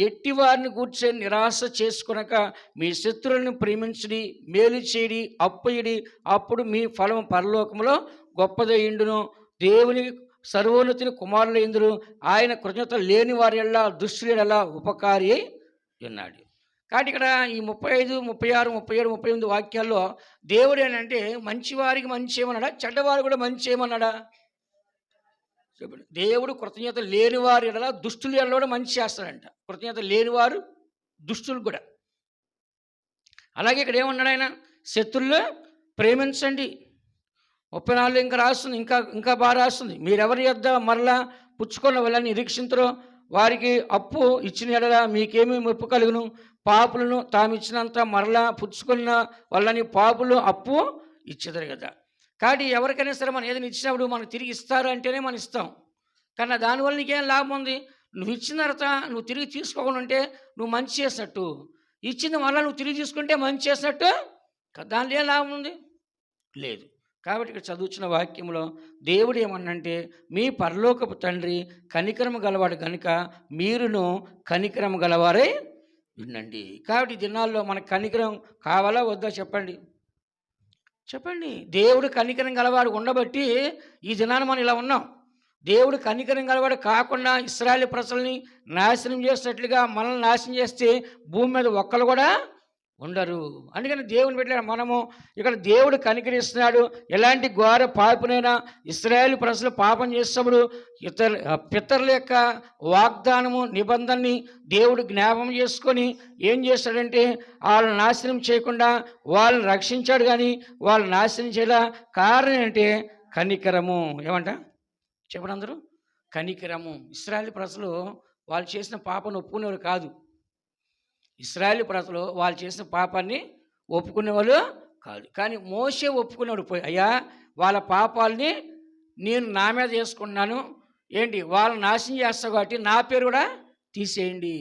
ఎట్టి వారిని గూర్చి నిరాశ చేసుకొనక మీ శత్రువులను ప్రేమించుడి, మేలు చేయడి, అప్పయుడి, అప్పుడు మీ ఫలం పరలోకములో గొప్పదయ్యుండును. దేవుని సర్వోన్నతిని కుమారులైందురు. ఆయన కృతజ్ఞత లేని వారి ఎల్లా దుష్టుల ఎల్లా ఉపకారి అయి ఉన్నాడు. కాబట్టి ఇక్కడ ఈ 35, 36, 37, 38 వాక్యాల్లో దేవుడు ఏంటంటే మంచివారికి మంచి చేయమన్నాడా, చెడ్డవారు కూడా మంచి చేయమన్నాడా? చెప్పండి. దేవుడు కృతజ్ఞత లేనివారు ఎడల దుష్టుల ఎడల కూడా మంచి చేస్తాడంట. కృతజ్ఞత లేనివారు దుష్టులు కూడా. అలాగే ఇక్కడ ఏమన్నాడు ఆయన? శత్రువులు ప్రేమించండి. 34 ఇంకా రాస్తుంది, ఇంకా బాగా రాస్తుంది. మీరెవరి యొద్ద మరలా పుచ్చుకున్న వాళ్ళని నిరీక్షించరో వారికి అప్పు ఇచ్చిన ఎడల మీకేమీ మెప్పు కలుగును. పాపులను తాము ఇచ్చినంత మరలా పుచ్చుకున్న వాళ్ళని పాపులు అప్పు ఇచ్చేదారు కదా. కాబట్టి ఎవరికైనా సరే మనం ఏదైనా ఇచ్చినప్పుడు మనకు తిరిగి ఇస్తారు అంటేనే మనం ఇస్తాం. కానీ దానివల్ల నీకేం లాభం ఉంది? నువ్వు ఇచ్చిన తర్వాత నువ్వు తిరిగి తీసుకోకుండా ఉంటే నువ్వు మంచి చేసినట్టు, ఇచ్చింది మళ్ళీ నువ్వు తిరిగి తీసుకుంటే మంచి చేసినట్టు. దానిలో ఏం లాభం ఉంది? లేదు. కాబట్టి ఇక్కడ చదువుతున్న వాక్యంలో దేవుడు ఏమన్నంటే మీ పరలోకపు తండ్రి కనికరము గలవాడు కనుక మీరును కనికరము గలవారే ఉండండి. కాబట్టి ఈ దినాల్లో మనకు కనికరం కావాలా వద్దా చెప్పండి? చెప్పండి. దేవుడు కనికరం గలవాడు ఉండబట్టి ఈ దినాన మనం ఇలా ఉన్నాం. దేవుడు కనికరం గలవాడు కాకుండా ఇశ్రాయేలు ప్రజల్ని నాశనం చేసినట్లుగా మనల్ని నాశనం చేస్తే భూమి మీద ఒక్కరు కూడా ఉండరు. అందుకని దేవుని పెట్టిన మనము ఇక్కడ దేవుడు కనికరిస్తున్నాడు. ఎలాంటి ఘోర పాపనైనా ఇశ్రాయేలు ప్రజలు పాపం చేసినప్పుడు పితరుల యొక్క వాగ్దానము నిబంధనని దేవుడు జ్ఞాపకం చేసుకొని ఏం చేస్తాడంటే వాళ్ళని నాశనం చేయకుండా వాళ్ళని రక్షించాడు. కానీ వాళ్ళని నాశనం చేయాల కారణం ఏంటంటే కనికరము. ఏమంట చెప్పండి అందరూ? కనికరము. ఇశ్రాయేలు ప్రజలు వాళ్ళు చేసిన పాపను ఒప్పుకునేవారు కాదు. ఇశ్రాయేలు ప్రజలు వాళ్ళు చేసిన పాపాన్ని ఒప్పుకునేవాళ్ళు కాదు. కానీ మోషే ఒప్పుకునేవాడు. పోయి అయ్యా వాళ్ళ పాపాలని నేను నా మీద చేసుకున్నాను, ఏంటి వాళ్ళని నాశనం చేస్తా కాబట్టి నా పేరు కూడా తీసేయండి.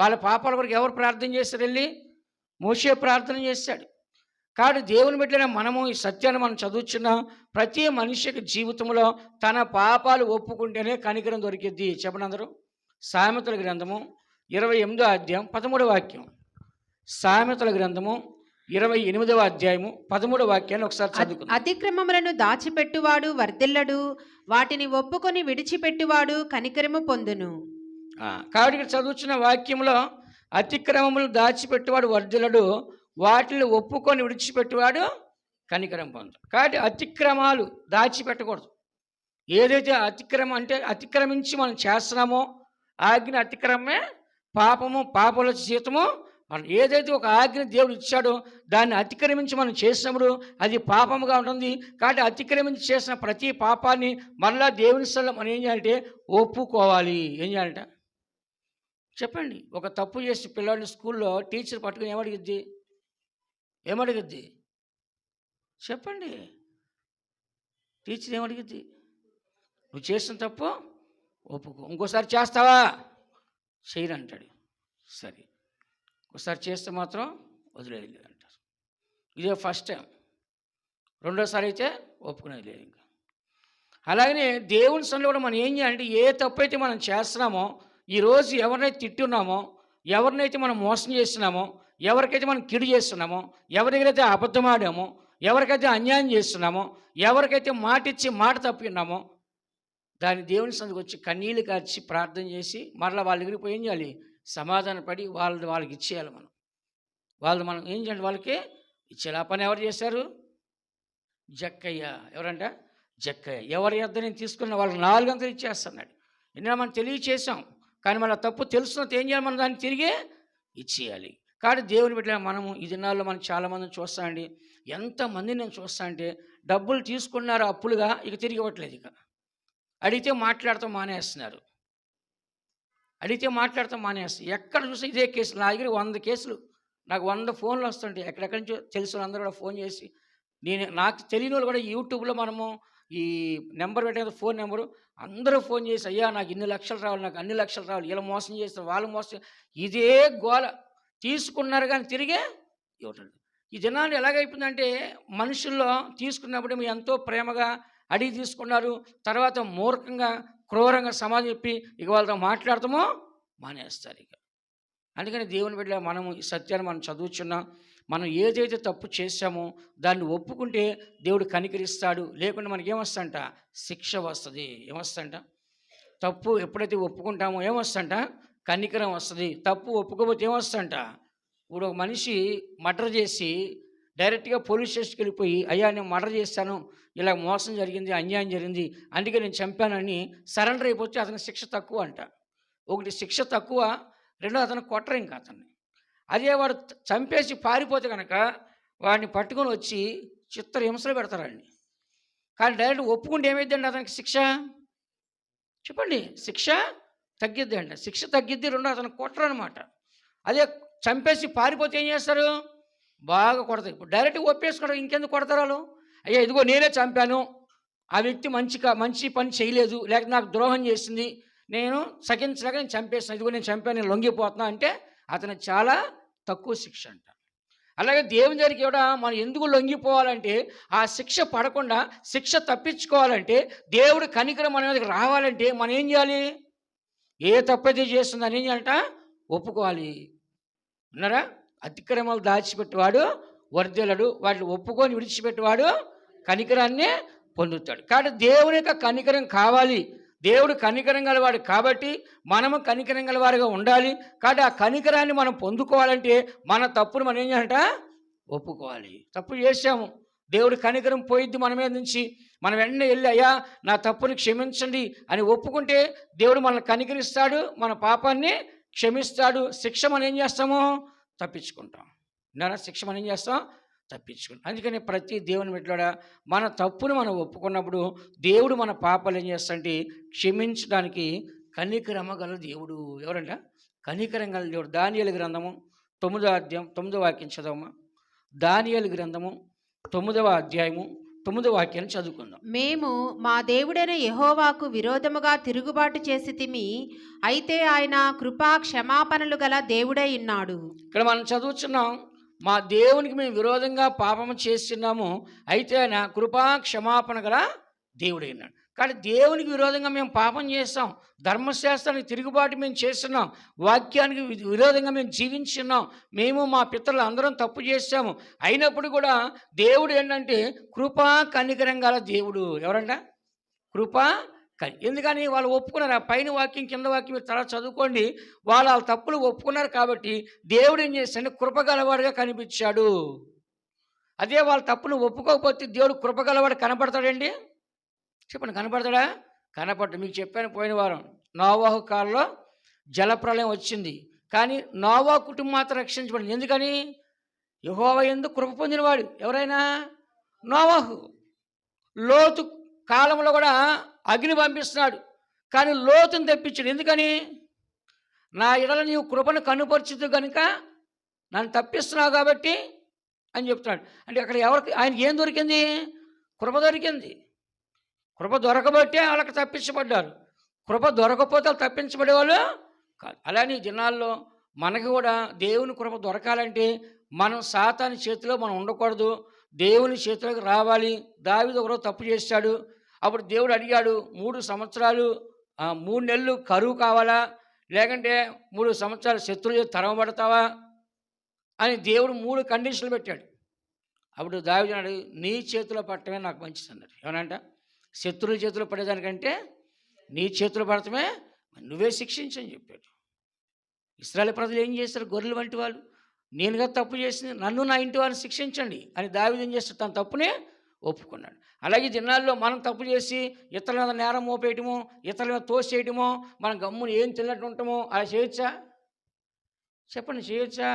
వాళ్ళ పాపాల కొరకు ఎవరు ప్రార్థన చేశారు? వెళ్ళి మోషే ప్రార్థన చేశాడు. కాబట్టి దేవుని బిడ్డలైన మనము ఈ సత్యాన్ని మనం చదువుచున్నాం. ప్రతి మనిషికి జీవితంలో తన పాపాలు ఒప్పుకుంటేనే కనికరం దొరికిద్ది. చెప్పండి అందరూ. సామెతల గ్రంథము 28వ అధ్యాయం 13వ వాక్యం. సామెతల గ్రంథము 28వ అధ్యాయము 13వ వాక్యాన్ని ఒకసారి చదువుకుందాం. అతిక్రమములను దాచిపెట్టువాడు వర్ధిల్లడు, వాటిని ఒప్పుకొని విడిచిపెట్టువాడు కనికరము పొందును. కాబట్టి ఇక్కడ చదువుతున్న వాక్యంలో అతిక్రమములు దాచిపెట్టువాడు వర్ధిల్లడు, వాటిని ఒప్పుకొని విడిచిపెట్టువాడు కనికరం పొందు. కాబట్టి అతిక్రమాలు దాచిపెట్టకూడదు. ఏదైతే అతిక్రమం అంటే అతిక్రమించి మనం చేస్తున్నామో ఆజ్ఞ అతిక్రమమే పాపము, పాపల జీతము. మనం ఏదైతే ఒక ఆజ్ఞ దేవుడు ఇచ్చాడో దాన్ని అతిక్రమించి మనం చేసినప్పుడు అది పాపముగా ఉంటుంది. కాబట్టి అతిక్రమించి చేసిన ప్రతి పాపాన్ని మళ్ళా దేవుని స్థలంలో మనం ఏం చేయాలంటే ఒప్పుకోవాలి. ఏం చేయాలంట చెప్పండి. ఒక తప్పు చేసి పిల్లవాడిని స్కూల్లో టీచర్ పట్టుకుని ఏమడిగిద్ది చెప్పండి? టీచర్ ఏమడిగిద్ది? నువ్వు చేసిన తప్పు ఒప్పుకో, ఇంకోసారి చేస్తావా చేయనంటాడు. సరే, ఒకసారి చేస్తే మాత్రం వదిలేదు అంటారు. ఇదే ఫస్ట్ టైం. రెండోసారి అయితే ఒప్పుకునేది లేదు. ఇంకా అలాగనే దేవుని సన్నిధిలో కూడా మనం ఏం చేయాలంటే ఏ తప్పు అయితే మనం చేస్తున్నామో, ఈరోజు ఎవరినైతే తిట్టున్నామో, ఎవరినైతే మనం మోసం చేస్తున్నామో, ఎవరికైతే మనం కిడు చేస్తున్నామో, ఎవరి దగ్గరైతే అబద్ధం ఆడామో, ఎవరికైతే అన్యాయం చేస్తున్నామో, ఎవరికైతే మాట ఇచ్చి మాట తప్పినామో దాన్ని దేవుని సన్నిధికి వచ్చి కన్నీళ్ళు కార్చి ప్రార్థన చేసి మరలా వాళ్ళ దగ్గరికి పోయి ఏం చేయాలి? సమాధానపడి వాళ్ళకి ఇచ్చేయాలి. మనం ఏం చేయాలి? వాళ్ళకి ఇచ్చేయాలి. ఆ పని ఎవరు చేశారు? జక్కయ్య. ఎవరంట? జక్కయ్య. ఎవరి యొద్ద నేను తీసుకున్న వాళ్ళకి 4 గంటలు ఇచ్చేస్తున్నాడు. ఎన్నో మనం తెలియచేసాం, కానీ మన తప్పు తెలుసుకున్నది ఏం చేయాలి? మనం దాన్ని తిరిగి ఇచ్చేయాలి. కాబట్టి దేవుని బిడ్డ మనము ఈ దినాల్లో మనం చాలామందిని చూస్తామండి. ఎంతమంది నేను చూస్తా అంటే డబ్బులు తీసుకున్నారు అప్పులుగా, ఇక తిరిగి ఇవ్వట్లేదు. ఇక అడిగితే మాట్లాడతాం మానేస్తున్నారు. ఎక్కడ చూసి ఇదే కేసులు. నా దగ్గర 100 కేసులు, నాకు 100 ఫోన్లు వస్తుంటాయి. ఎక్కడెక్కడి నుంచో తెలిసిన అందరూ కూడా ఫోన్ చేసి నాకు తెలియని వాళ్ళు కూడా యూట్యూబ్లో మనము ఈ నెంబర్ పెట్టే ఫోన్ నెంబరు అందరూ ఫోన్ చేసి, అయ్యా నాకు ఇన్ని లక్షలు రావాలి, నాకు అన్ని లక్షలు రావాలి, ఇలా మోసం చేస్తారు, వాళ్ళు మోసం, ఇదే గోల. తీసుకున్నారు కానీ తిరిగే ఇవ్వటం. ఈ దినాలు ఎలాగైపోయిందంటే మనుషుల్లో తీసుకున్నప్పుడు మీరు ఎంతో ప్రేమగా అడిగి తీసుకున్నారు, తర్వాత మూర్ఖంగా క్రూరంగా సమాజం చెప్పి ఇక వాళ్ళతో మాట్లాడతామో మానేస్తారు ఇక. అందుకని దేవుని బిడ్డ మనం ఈ సత్యాన్ని మనం చదువుచున్నాం. మనం ఏదైతే తప్పు చేశామో దాన్ని ఒప్పుకుంటే దేవుడు కనికరిస్తాడు. లేకుంటే మనకి ఏమొస్తుందంట? శిక్ష వస్తుంది. ఏమొస్తుందంట? తప్పు ఎప్పుడైతే ఒప్పుకుంటామో ఏమొస్తుందంట? కనికరం వస్తుంది. తప్పు ఒప్పుకోకపోతే ఏమొస్తుందంట? ఇప్పుడు ఒక మనిషి మర్డర్ చేసి డైరెక్ట్గా పోలీస్ స్టేషన్కి వెళ్ళిపోయి, అయ్యా నేను మర్డర్ చేశాను, ఇలా మోసం జరిగింది, అన్యాయం జరిగింది, అందుకే నేను చంపానని సరెండర్ అయిపోతే అతనికి శిక్ష తక్కువ అంట. ఒకటి శిక్ష తక్కువ, రెండో అతను కొట్టరు ఇంకా అతన్ని. అదే వాడు చంపేసి పారిపోతే కనుక వాడిని పట్టుకొని వచ్చి చిత్ర హింసలు పెడతారండి. కానీ డైరెక్ట్ ఒప్పుకుంటే ఏమైందండి అతనికి శిక్ష? చెప్పండి. శిక్ష తగ్గిద్ది అంట. శిక్ష తగ్గిద్ది, రెండో అతను కొట్టరు అనమాట. అదే చంపేసి పారిపోతే ఏం చేస్తారు? బాగా కొడతారు. ఇప్పుడు డైరెక్ట్గా ఒప్పేసుకోవడం, ఇంకెందుకు కొడతారు వాళ్ళు? అయ్యా ఇదిగో నేనే చంపాను, ఆ వ్యక్తి మంచి పని చేయలేదు, లేకపోతే నాకు ద్రోహం చేసింది, నేను సహించలేక నేను చంపేస్తాను, ఇదిగో నేను చంపాను, నేను లొంగిపోతున్నా అంటే అతను చాలా తక్కువ శిక్ష అంట. అలాగే దేవుని దగ్గరికి కూడా మనం ఎందుకు లొంగిపోవాలంటే, ఆ శిక్ష పడకుండా శిక్ష తప్పించుకోవాలంటే, దేవుడు కనికరం మన మీదకి రావాలంటే మనం ఏం చేయాలి? ఏ తప్పైతే చేస్తుందో అని ఏం చేయాలంట? ఒప్పుకోవాలి. ఉన్నారా? అతిక్రమాలు దాచిపెట్టేవాడు వర్ధిల్లడు, వాటిని ఒప్పుకొని విడిచిపెట్టేవాడు కనికరాన్ని పొందుతాడు. కాబట్టి దేవుని యొక్క కనికరం కావాలి. దేవుడు కనికరం గలవాడు కాబట్టి మనము కనికరం గలవారుగా ఉండాలి. కాబట్టి ఆ కనికరాన్ని మనం పొందుకోవాలంటే మన తప్పును మనం ఏం చేయాలంట? ఒప్పుకోవాలి. తప్పు చేశాము, దేవుడు కనికరం పోయిద్ది మన మీద నుంచి. మనం వెంటనే వెళ్ళి అయ్యా నా తప్పుని క్షమించండి అని ఒప్పుకుంటే దేవుడు మనల్ని కనికరిస్తాడు, మన పాపాన్ని క్షమిస్తాడు. శిక్ష మనం ఏం చేస్తాము? తప్పించుకుంటాం. విన్నారా? శిక్ష మనం ఏం చేస్తాం? తప్పించుకుంటాం. అందుకని ప్రతి దేవుని బిడ్డలారా మన తప్పును మనం ఒప్పుకున్నప్పుడు దేవుడు మన పాపాలు ఏం చేస్తాడంటే క్షమించడానికి కనికరమ గల దేవుడు. ఎవరంట? కనికరం గల దేవుడు. దానియేలు గ్రంథము 9వ అధ్యాయం 9వ వాక్యం చదవమ్మా. దానియేలు గ్రంథము 9వ అధ్యాయము 9వ వాక్యాన్ని చదువుకుందాం. మేము మా దేవుడైన యెహోవాకు విరోధముగా తిరుగుబాటు చేసితిమి, అయితే ఆయన కృపా క్షమాపణలు గల దేవుడై ఉన్నాడు. ఇక్కడ మనం చదువుతున్నాం, మా దేవునికి మేము విరోధంగా పాపము చేస్తున్నాము, అయితే ఆయన కృపా క్షమాపణ గల దేవుడైనాడు. కానీ దేవునికి విరోధంగా మేము పాపం చేస్తాం, ధర్మశాస్త్రానికి తిరుగుబాటు మేము చేస్తున్నాం, వాక్యానికి విరోధంగా మేము జీవించున్నాం, మేము మా పితరులు అందరం తప్పు చేస్తాము. అయినప్పుడు కూడా దేవుడు ఏంటంటే కృపా కనికరం గల దేవుడు. ఎవరంట? కృపా ఎందుకని వాళ్ళు ఒప్పుకున్నారు. ఆ పైన వాక్యం కింద వాక్యం తర్వాత చదువుకోండి. వాళ్ళ తప్పులు ఒప్పుకున్నారు కాబట్టి దేవుడు ఏం చేస్తాడు? కృపగలవాడుగా కనిపించాడు. అదే వాళ్ళ తప్పులు ఒప్పుకోకపోతే దేవుడు కృపగలవాడు కనపడతాడండి? చెప్పండి, కనపడతాడా? కనపడతాడు. మీకు చెప్పాను పోయిన వారం, నోవాహు కాలంలో జలప్రలయం వచ్చింది, కానీ నోవాహు కుటుంబం మాత్రం రక్షించబడింది. ఎందుకని? యెహోవా యందు కృప పొందినవాడు. ఎవరైనా? నోవాహు. లోతు కాలంలో కూడా అగ్ని పంపిస్తున్నాడు, కానీ లోతుని తెప్పించాడు. ఎందుకని? నా ఎడల నీవు కృపను కనుపరుచుతూ కనుక నన్ను తప్పిస్తున్నావు కాబట్టి అని చెప్తున్నాడు. అంటే అక్కడ ఎవరికి ఆయనకి ఏం దొరికింది? కృప దొరికింది. కృప దొరకబట్టే వాళ్ళకి తప్పించబడ్డారు. కృప దొరకపోతే వాళ్ళు తప్పించబడేవాళ్ళు కాదు. అలానే దినాల్లో మనకు కూడా దేవుని కృప దొరకాలంటే మనం సాతాను చేతిలో మనం ఉండకూడదు, దేవుని చేతిలోకి రావాలి. దావీదు ఒకరోజు తప్పు చేశాడు. అప్పుడు దేవుడు అడిగాడు, 3 సంవత్సరాలు 3 నెలలు కరువు కావాలా, లేకంటే 3 సంవత్సరాలు శత్రువులు తరమబడతావా అని దేవుడు 3 కండిషన్లు పెట్టాడు. అప్పుడు దావీదు అన్నాడు, నీ చేతిలో పట్టడమే నాకు మంచిది అన్నాడు. ఏమనంట? శత్రువుల చేతిలో పడేదానికంటే నీ చేతిలో పడటమే, నువ్వే శిక్షించని చెప్పాడు. ఇశ్రాయేలు ప్రజలు ఏం చేస్తారు? గొర్రెలు వంటి వాళ్ళు. నేనుగా తప్పు చేసింది, నన్ను నా ఇంటి వారిని శిక్షించండి అని దావీదు ఏం చేస్తాడు? తన తప్పునే ఒప్పుకున్నాడు. అలాగే దినాల్లో మనం తప్పు చేసి ఇతరుల మీద నేరం మోపేయటమో, ఇతరుల మీద తోసేయటమో, మనం గమ్మును ఏం తిన్నట్టు ఉంటామో అలా చేయొచ్చా? చెప్పండి, చేయొచ్చా?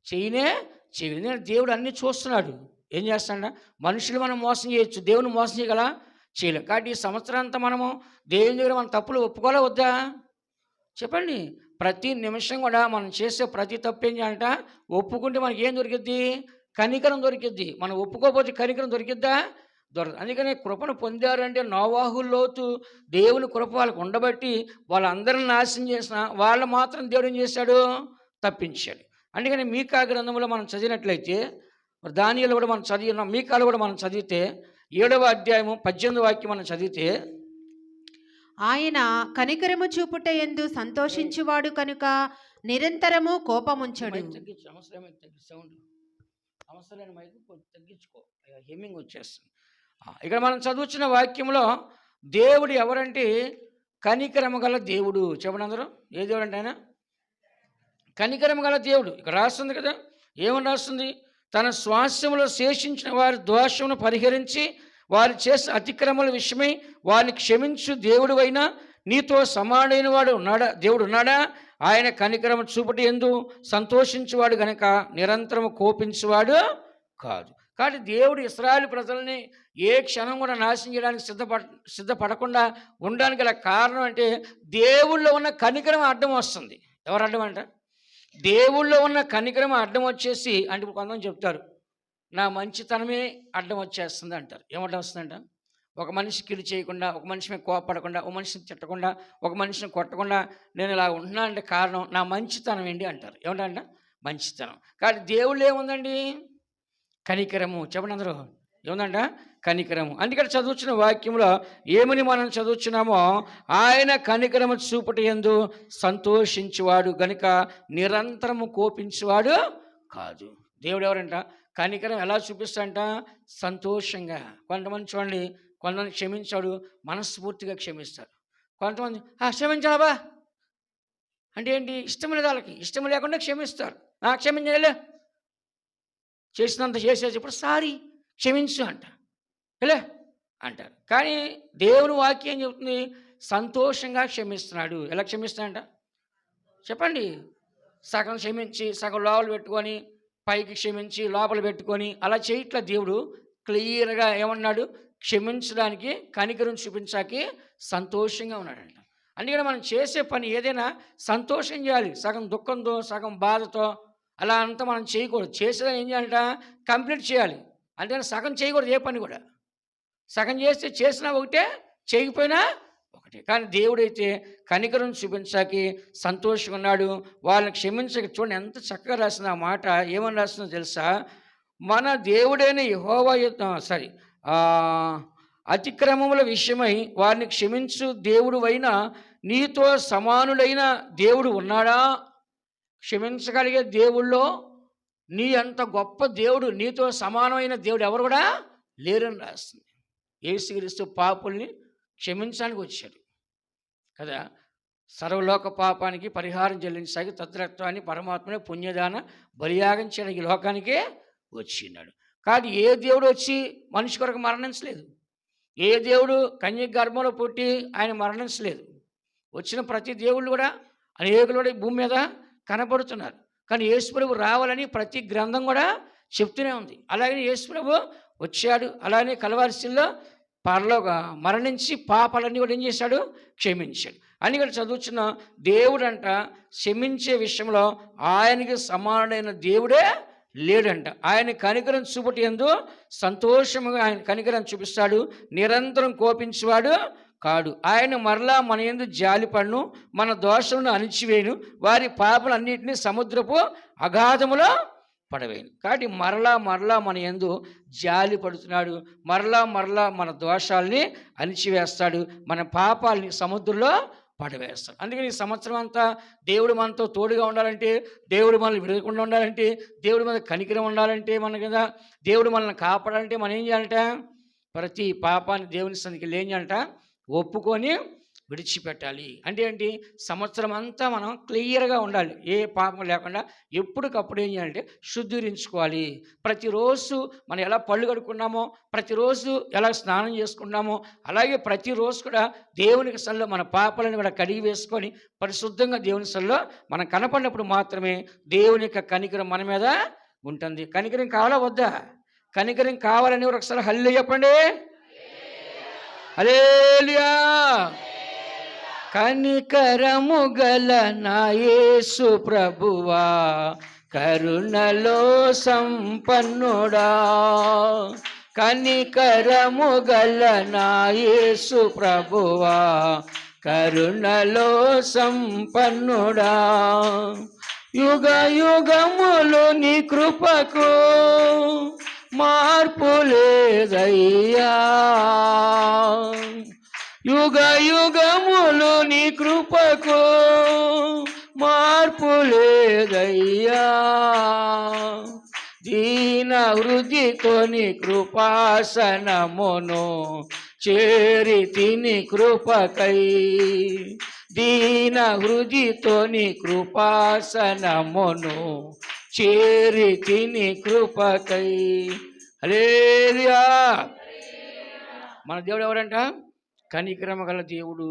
చేయలేదు. దేవుడు అన్నీ చూస్తున్నాడు. ఏం చేస్తాడా? మనుషులు మనం మోసం చేయొచ్చు, దేవుని మోసం చేయగల చేయలేం. కాబట్టి ఈ సంవత్సరం అంతా మనము దేవుని దగ్గర మన తప్పులు ఒప్పుకోలే వద్దా? చెప్పండి. ప్రతి నిమిషం కూడా మనం చేసే ప్రతి తప్పు ఏం చేయాలంట? ఒప్పుకుంటే మనకి ఏం దొరికిద్ది? కనికరం దొరికిద్ది. మనం ఒప్పుకోకపోతే కనికరం దొరికిద్దా? దొరకదు. అందుకని కృపను పొందారంటే నోవాహు, లోతు దేవుని కృప వాళ్ళకు ఉండబట్టి వాళ్ళందరిని నాశనం చేసిన వాళ్ళు మాత్రం దేవుడు ఏం చేశాడు? తప్పించాడు. అందుకని మీకా గ్రంథంలో మనం చదివినట్లయితే, దానియేలు కూడా మనం చదివినాం, మీకాలు కూడా మనం చదివితే 7వ అధ్యాయము 18వ వాక్యం మనం చదివితే, ఆయన కనికరము చూపుట యందు సంతోషించువాడు కనుక నిరంతరము కోపముంచడు. అవసరమైన మైకు కొంచెం తగ్గించుకో, హెమ్మింగ్ వచ్చేస్తుంది. ఇక్కడ మనం చదువుతున్న వాక్యంలో దేవుడు ఎవరంటే కనికరము గల దేవుడు. చెప్పండి అందరూ, ఏ దేవుడు అంటే ఆయన కనికరము గల దేవుడు. ఇక్కడ రాస్తుంది కదా, ఏమని రాస్తుంది? తన స్వాస్థ్యములో శేషించిన వారి దోషమును పరిహరించి వారు చేసిన అతిక్రమల విషయమై వారిని క్షమించు దేవుడు అయినా నీతో సమానైన వాడు ఉన్నాడా? దేవుడు ఉన్నాడా? ఆయన కనికరము చూపుట యందు సంతోషించువాడు గనక నిరంతరము కోపించువాడు కాదు. కాబట్టి దేవుడు ఇశ్రాయేలు ప్రజల్ని ఏ క్షణం కూడా నాశనం చేయడానికి సిద్ధపడకుండా ఉండడానికి గల కారణం అంటే దేవుళ్ళో ఉన్న కనికరం అడ్డం వస్తుంది. ఎవరు అడ్డం అంట? దేవుళ్ళో ఉన్న కనికరం అడ్డం వచ్చేసి, అంటే ఇప్పుడు కొంతమంది చెప్తారు నా మంచితనమే అడ్డం వచ్చేస్తుంది అంటారు. ఏమడ్డం వస్తుందంట? ఒక మనిషి కిలి చేయకుండా, ఒక మనిషి మీద కోపపడకుండా, ఒక మనిషిని తిట్టకుండా, ఒక మనిషిని కొట్టకుండా నేను ఇలా ఉంటున్నా అంటే కారణం నా మంచితనం ఏంటి అంటారు. ఏమంటారంట? మంచితనం. కాబట్టి దేవుళ్ళు ఏముందండి? కనికరము. చెప్పండి అందరూ, ఏముందంట? కనికరము. అందుకని చదువుతున్న వాక్యంలో ఏమని మనం చదువుతున్నామో, ఆయన కనికరము చూపుట యందు సంతోషించువాడు గనుక నిరంతరము కోపించువాడు కాదు. దేవుడు ఎవరంట? కనికరం ఎలా చూపిస్తాడంట? సంతోషంగా. కొంతమంది చూడండి, కొంతమంది క్షమించాడు మనస్ఫూర్తిగా క్షమిస్తారు. కొంతమంది క్షమించావా అంటే ఏంటి? ఇష్టం లేదు వాళ్ళకి, ఇష్టం లేకుండా క్షమిస్తారు. క్షమించలే, చేసినంత చేసేసి ఇప్పుడు సారీ క్షమించు అంట, లే అంటారు. కానీ దేవుని వాక్యం చెబుతుంది సంతోషంగా క్షమిస్తున్నాడు. ఎలా క్షమిస్తాడంట చెప్పండి? సగం క్షమించి సగం లోపల పెట్టుకొని, పైకి క్షమించి లోపల పెట్టుకొని అలా చేయట్లా. దేవుడు క్లియర్గా ఏమన్నాడు? క్షమించడానికి, కనికరం చూపించాకి సంతోషంగా ఉన్నాడంట. అందుకని మనం చేసే పని ఏదైనా సంతోషం చేయాలి. సగం దుఃఖంతో, సగం బాధతో అలా అంతా మనం చేయకూడదు. చేసేదని ఏం చేయాలంట? కంప్లీట్ చేయాలి. అందుకని సగం చేయకూడదు ఏ పని కూడా. సగం చేస్తే చేసినా ఒకటే, చేయకపోయినా ఒకటే. కానీ దేవుడైతే కనికరం చూపించాకి సంతోషంగా ఉన్నాడు. వాళ్ళని క్షమించక, చూడండి ఎంత చక్కగా రాసిన ఆ మాట. ఏమని రాస్తుందో తెలుసా? మన దేవుడైన యెహోవా అతిక్రమముల విషయమై వారిని క్షమించు దేవుడు అయినా నీతో సమానుడైన దేవుడు ఉన్నాడా? క్షమించగలిగే దేవుళ్ళో నీ అంత గొప్ప దేవుడు, నీతో సమానమైన దేవుడు ఎవరు కూడా లేరని రాస్తుంది. యేసుక్రీస్తు పాపుల్ని క్షమించడానికి వచ్చాడు కదా. సర్వలోక పాపానికి పరిహారం చెల్లించడానికి తద్రత్వాన్ని పరమాత్మని పుణ్యదాన బలియాగం చేయడానికి ఈ లోకానికే వచ్చినాడు. కానీ ఏ దేవుడు వచ్చి మనిషి కొరకు మరణించలేదు. ఏ దేవుడు కన్యక గర్భంలో పుట్టి ఆయన మరణించలేదు. వచ్చిన ప్రతి దేవుళ్ళు కూడా అనేకులు కూడా భూమి మీద కనపడుతున్నారు. కానీ యేసుప్రభు రావాలని ప్రతి గ్రంథం కూడా చెప్తూనే ఉంది. అలాగే యేసుప్రభు వచ్చాడు. అలానే కలవారిశిల్లో మరణించి పాపాలన్నీ కూడా ఏం చేశాడు? క్షమించాడు. అని కూడా చదువుతున్న దేవుడు అంట క్షమించే విషయంలో ఆయనకి సమానుడైన దేవుడే లేడంట. ఆయన కనికరం చూపుట యందు సంతోషముగా ఆయన కనికరం చూపిస్తాడు, నిరంతరం కోపించేవాడు కాడు. ఆయన మరలా మన యందు జాలిపడును, మన దోషములను అణిచివేయును, వారి పాపలన్నింటినీ సముద్రపు అగాధములో పడవేయను. కాబట్టి మరలా మన యందు జాలి పడుతున్నాడు. మరలా మన దోషాల్ని అణిచివేస్తాడు, మన పాపాలని సముద్రంలో పడవేస్తాడు. అందుకని ఈ సంవత్సరం అంతా దేవుడు మనతో తోడుగా ఉండాలంటే, దేవుడు మనల్ని విడవకుండా ఉండాలంటే, దేవుడి మీద కనికరం ఉండాలంటే, మన కదా దేవుడు మనల్ని కాపాడాలంటే మనం ఏం చేయాలంట? ప్రతి పాపాన్ని దేవుని సన్నిధికి ఏం చేయాలంట? ఒప్పుకొని విడిచిపెట్టాలి. అంటే ఏంటి? సంవత్సరం అంతా మనం క్లియర్గా ఉండాలి, ఏ పాపం లేకుండా. ఎప్పటికప్పుడు ఏం చేయాలంటే శుద్ధీకరించుకోవాలి. ప్రతిరోజు మనం ఎలా పళ్ళు కడుక్కున్నామో, ప్రతిరోజు ఎలా స్నానం చేసుకున్నామో, అలాగే ప్రతిరోజు కూడా దేవునికి సన్నిధిలో మన పాపాలను కూడా కడిగి వేసుకొని పరిశుద్ధంగా దేవుని సన్నిధిలో మనం కనపడినప్పుడు మాత్రమే దేవుని యొక్క కనికరం మన మీద ఉంటుంది. కనికరం కావాలా వద్దా? కనికరం కావాలని ఒకసారి హల్లెలూయా చెప్పండి. హల్లెలూయా. కనికరము గల నా యేసు ప్రభువా, కరుణలో సంపన్నుడా, కనికరము గల నా యేసు ప్రభువా, కరుణలో సంపన్నుడా, యుగ యుగములు నీ కృపకు మార్పు లేదయ్యా, యుగ యుగములు నీ కృపకు మార్పు లేదయ్యా, దీన హృదితో నీ కృపాసనమును చేరి తిని కృపకై, దీన హృదితో నీ కృపాసనమును చేరి తిని కృపకై. హల్లెలూయా. మన దేవుడు ఎవరంట? కనికరమ గల దేవుడు.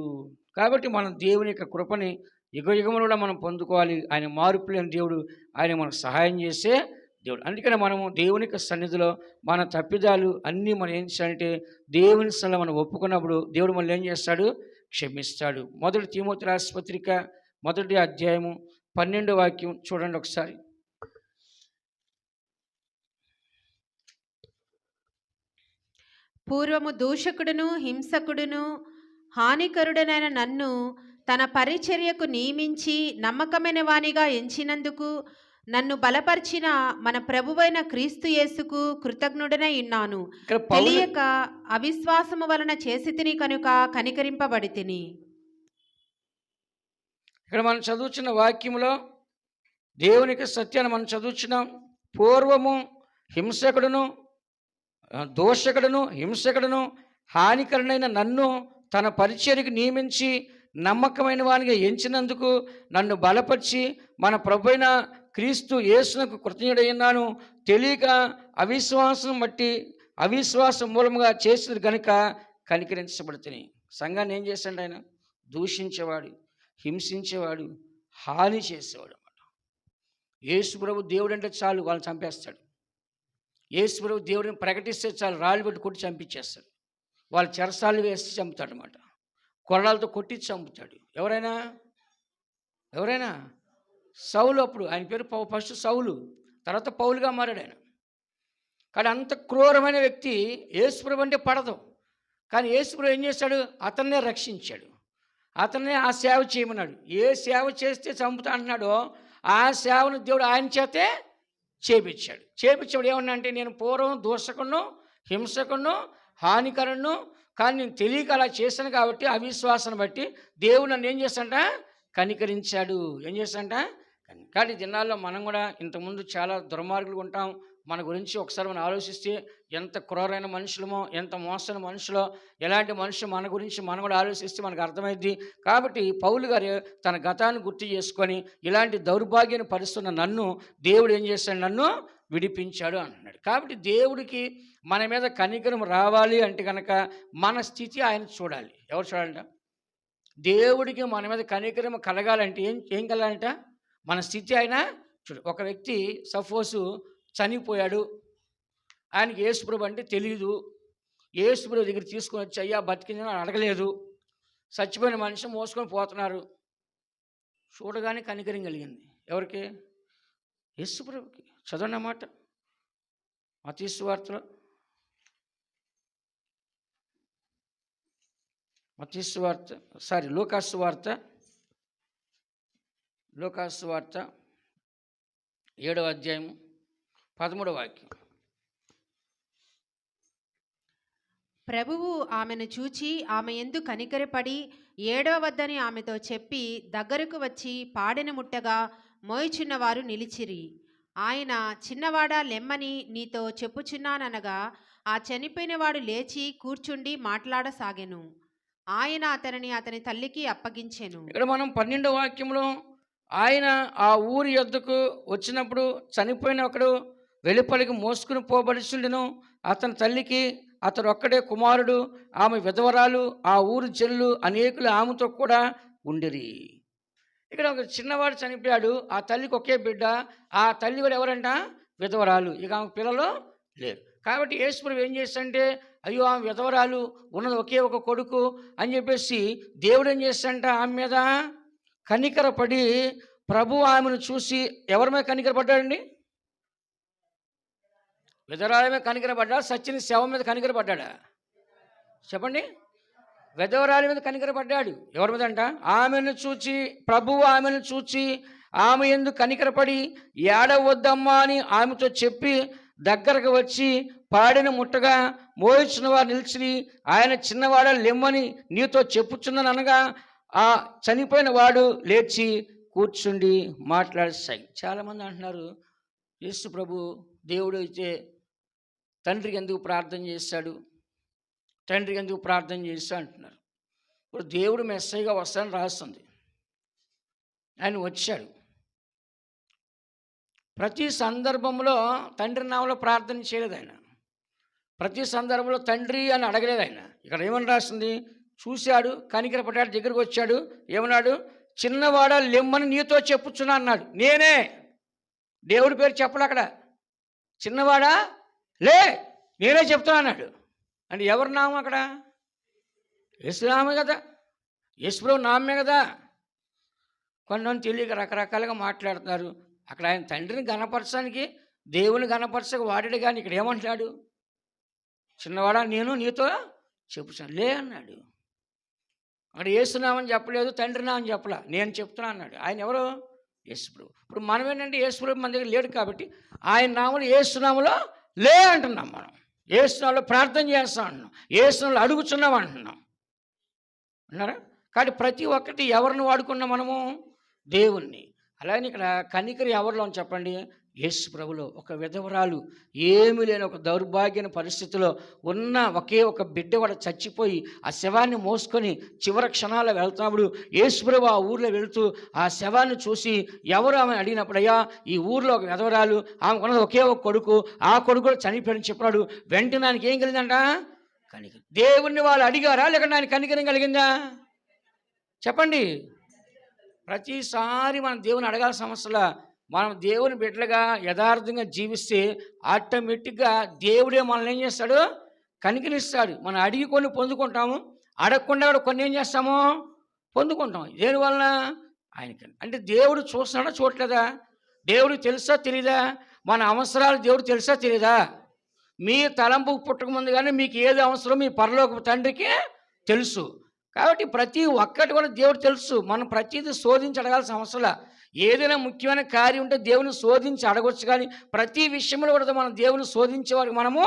కాబట్టి మనం దేవుని యొక్క కృపని యుగయుగములు కూడా మనం పొందుకోవాలి. ఆయన మార్పు లేని దేవుడు, ఆయన మనకు సహాయం చేసే దేవుడు. అందుకని మనము దేవుని యొక్క సన్నిధిలో మన తప్పిదాలు అన్నీ మనం ఏం చేయాలంటే దేవుని సన్నిధిలో మనం ఒప్పుకున్నప్పుడు దేవుడు మనల్ని ఏం చేస్తాడు? క్షమిస్తాడు. 1 తిమోతి రాసిన పత్రిక 1వ అధ్యాయము 12వ వాక్యం చూడండి ఒకసారి. పూర్వము దూషకుడును హింసకుడును హానికరుడనైన నన్ను తన పరిచర్యకు నియమించి నమ్మకమైన వానిగా ఎంచినందుకు నన్ను బలపరిచిన మన ప్రభువైన క్రీస్తు యేసుకు కృతజ్ఞుడనై ఉన్నాను. తెలియక అవిశ్వాసము వలన చేసితిని కనుక కనికరింపబడితిని. ఇక్కడ మనం చదువుతున్న వాక్యంలో దేవునికి సత్యాన్ని మనం చదువుతున్నాం. పూర్వము హింసకుడును హింసకుడును హానికరుడైన నన్ను తన పరిచర్యకు నియమించి నమ్మకమైన వానిగా ఎంచినందుకు నన్ను బలపరిచి మన ప్రభువైన క్రీస్తు యేసునకు కృతజ్ఞుడైనాను. తెలియక అవిశ్వాసం మూలముగా చేసిన గనుక కనికరించబడుతుంది. సంఘాన్ని ఏం చేశాడు? ఆయన దూషించేవాడు, హింసించేవాడు, హాని చేసేవాడు అన్నమాట. యేసు ప్రభు దేవుడు అంటే చాలు వాళ్ళని చంపేస్తాడు. యేసు ప్రభు దేవుడిని ప్రకటిస్తే చాలు రాళ్ళు పెట్టి కొట్టి చంపించేస్తాడు. వాళ్ళు చెరసాలు వేసి చంపుతాడు అన్నమాట. కొరడాలతో కొట్టి చంపుతాడు. ఎవరైనా సౌలు. అప్పుడు ఆయన పేరు ఫస్ట్ సౌలు, తర్వాత పౌలుగా మారాడు ఆయన. కానీ అంత క్రూరమైన వ్యక్తి. యేసుప్రభు అంటే పడదు, కానీ యేసుప్రభు ఏం చేశాడు? అతన్నే రక్షించాడు, అతన్నే ఆ సేవ చేయమన్నాడు. ఏ సేవ చేస్తే చంపుతా అంటున్నాడో ఆ సేవను దేవుడు ఆయన చేతే చేపించాడు. ఏమన్నా అంటే నేను పూర్వం దూషకును హింసకును హానికరును, కానీ నేను తెలియక అలా చేశాను కాబట్టి అవిశ్వాసాన్ని బట్టి దేవుడు నన్ను ఏం చేస్తాడంట? కనికరించాడు. ఏం చేస్తాడంట? కానీ దినాల్లో మనం కూడా ఇంతకుముందు చాలా దుర్మార్గులు ఉంటాం. మన గురించి ఒకసారి మనం ఆలోచిస్తే ఎంత క్రూరమైన మనుషులమో, ఎంత మోసమైన మనుషులో, ఎలాంటి మనుషులు మన గురించి మనం కూడా ఆలోచిస్తే మనకు అర్థమైద్ది. కాబట్టి పౌలు గారు తన గతాన్ని గుర్తు చేసుకొని ఇలాంటి దౌర్భాగ్యాన్ని పరుస్తున్న నన్ను దేవుడు ఏం చేశాడు? నన్ను విడిపించాడు అంటున్నాడు. కాబట్టి దేవుడికి మన మీద కనికరం రావాలి అంటే కనుక మన స్థితి ఆయన చూడాలి. ఎవరు చూడాలంట? దేవుడికి మన మీద కనికరం కలగాలంటే ఏం కలగాలంట? మన స్థితి ఆయన చూడు. ఒక వ్యక్తి సపోజు చనిపోయాడు, ఆయనకి యేసుప్రభు అంటే తెలియదు. యేసుప్రభు దగ్గర తీసుకొని వచ్చి అయ్యా బతికిందని అడగలేదు. చచ్చిపోయిన మనిషి మోసుకొని పోతున్నారు. చూడగానే కనికరం కలిగింది. ఎవరికి? యేసుప్రభుకి. చదవండి అన్నమాట. లూకాసు వార్త 7వ అధ్యాయము 13వ వాక్యం. ప్రభువు ఆమెను చూచి ఆమె యందు కనికరపడి 7వ వద్దని ఆమెతో చెప్పి దగ్గరకు వచ్చి పాడెను ముట్టగా మోయుచున్నవారు నిలిచిరి. ఆయన చిన్నవాడా లెమ్మని నీతో చెప్పుచున్నాననగా ఆ చనిపోయినవాడు లేచి కూర్చుండి మాట్లాడసాగెను. ఆయన అతని తల్లికి అప్పగించెను. ఇక్కడ మనం 12వ వాక్యంలో ఆయన ఆ ఊరి యొద్దకు వచ్చినప్పుడు చనిపోయిన ఒకడు వెలుపలికి మోసుకుని పోబడుచుండెను. అతని తల్లికి అతడు ఒక్కడే కుమారుడు, ఆమె విధవరాలు. ఆ ఊరు జనులు అనేకులు ఆమెతో కూడా ఉండిరి. ఇక్కడ ఒక చిన్నవాడు చనిపోయాడు, ఆ తల్లికి ఒకే బిడ్డ. ఆ తల్లి కూడా ఎవరంట? విధవరాలు. ఇక ఆమె పిల్లలు లేరు. కాబట్టి యేసుప్రభు ఏం చేస్తాడంటే అయ్యో ఆమె విధవరాలు, ఉన్నది ఒకే ఒక కొడుకు అని చెప్పేసి దేవుడు ఏం చేస్తాడంట? ఆమె మీద కనికరపడి ప్రభు ఆమెను చూసి ఎవరి మీద కనికరపడ్డాడండి? విధవరాలి మీద కనికరపడ్డాడు, సచ్చిన శవం మీద కనికరపడ్డాడా? చెప్పండి. విధవరాలి మీద కనికరపడ్డాడు. ఎవరి మీద అంట? ఆమెను చూచి, ప్రభువు ఆమెను చూచి ఆమె యందు కనికరపడి ఏడవద్దమ్మా అని ఆమెతో చెప్పి దగ్గరకు వచ్చి పాడిన ముట్టగా మోయించిన వారు నిలిచి ఆయన చిన్నవాడ లెమ్మని నీతో చెప్పుచున్నాను అనగా ఆ చనిపోయిన వాడు లేచి కూర్చుండి మాట్లాడసాగి. చాలామంది అంటున్నారు, యేసు ప్రభు దేవుడు అయితే తండ్రికి ఎందుకు ప్రార్థన చేశాడు, తండ్రికి ఎందుకు ప్రార్థన చేశా అంటున్నారు. ఇప్పుడు దేవుడు మెస్సయ్యగా వస్తానని రాస్తుంది. ఆయన వచ్చాడు. ప్రతి సందర్భంలో తండ్రి నామలో ప్రార్థన చేయలేదు ఆయన. ప్రతి సందర్భంలో తండ్రి అని అడగలేదు ఆయన. ఇక్కడ ఏమని రాస్తుంది? చూశాడు, కనికరపడ్డాడు, దగ్గరకు వచ్చాడు, ఏమన్నాడు? చిన్నవాడ లెమ్మని నీతో చెప్పుచున్నా అన్నాడు. నేనే, దేవుడి పేరు చెప్పడు అక్కడ. చిన్నవాడా లే, నేనే చెప్తున్నా అన్నాడు. అంటే ఎవరి నామం అక్కడ? యేసు నామే కదా, యేసుప్రభు నామే కదా. కొంతమంది తెలియక రకరకాలుగా మాట్లాడుతున్నారు. అక్కడ ఆయన తండ్రిని గణపరచడానికి, దేవుని గణపరచక వాడాడు. కానీ ఇక్కడ ఏమంటున్నాడు? చిన్నవాడా నేను నీతో చెప్పుచాను లే అన్నాడు. అక్కడ యేసునామని చెప్పలేదు, తండ్రి నామని చెప్పలా, నేను చెప్తున్నా అన్నాడు. ఆయన ఎవరు? యేసుప్రభు. ఇప్పుడు మనం ఏంటంటే యేసుప్రభు మన దగ్గర లేడు కాబట్టి ఆయన నామలు యేసునామలో లే అంటున్నాం. మనం యేసునామలో ప్రార్థన చేస్తాం అంటున్నాం, యేసునామలో అడుగుచున్నాం అంటున్నాం. అన్నారా? కాబట్టి ప్రతి ఒక్కటి ఎవరిని వాడుకున్నాం మనము? దేవుణ్ణి. అలాగే ఇక్కడ కనికరి ఎవరిలో చెప్పండి? యేసు ప్రభులో. ఒక విధవరాలు, ఏమీ లేని ఒక దౌర్భాగ్యమైన పరిస్థితిలో ఉన్న ఒకే ఒక బిడ్డ కూడా చచ్చిపోయి ఆ శవాన్ని మోసుకొని చివరి క్షణాల్లో వెళ్తున్నప్పుడు యేసు ప్రభు ఆ ఊర్లో వెళుతూ ఆ శవాన్ని చూసి ఎవరు ఆమె అడిగినప్పుడు, అయ్యా ఈ ఊర్లో ఒక విధవరాలు, ఆమెకున్నది ఒకే ఒక కొడుకు, ఆ కొడుకు కూడా చనిపోయాడని చెప్పినాడు. వెంటనే ఆయనకి ఏం కలిగిందంట? కనికరం. దేవుణ్ణి వాళ్ళు అడిగారా లేకపోతే ఆయన కనికరం కలిగిందా? చెప్పండి. ప్రతిసారి మనం దేవుని అడగాల్సిన సమస్యలా. మనం దేవుని బిడ్డలుగా యథార్థంగా జీవిస్తే ఆటోమేటిక్గా దేవుడే మనల్ని ఏం చేస్తాడు? కనికరిస్తాడు. మనం అడిగి కొన్ని పొందుకుంటాము, అడగకుండా కూడా కొన్ని ఏం చేస్తాము? పొందుకుంటాం. దేనివలన? ఆయనకి. అంటే దేవుడు చూస్తున్నాడా చూడలేదా? దేవుడు తెలుసా తెలీదా? మన అవసరాలు దేవుడు తెలుసా తెలీదా? మీ తలంపు పుట్టక ముందు కానీ మీకు ఏది అవసరం మీ పరలోక తండ్రికి తెలుసు. కాబట్టి ప్రతి ఒక్కటి కూడా దేవుడు తెలుసు. మనం ప్రతిదీ శోధించి అడగాల్సిన అవసరంలా. ఏదైనా ముఖ్యమైన కార్యం ఉంటే దేవుని శోధించి అడగొచ్చు, కానీ ప్రతి విషయంలో కూడా మనం దేవుని శోధించే వారికి మనము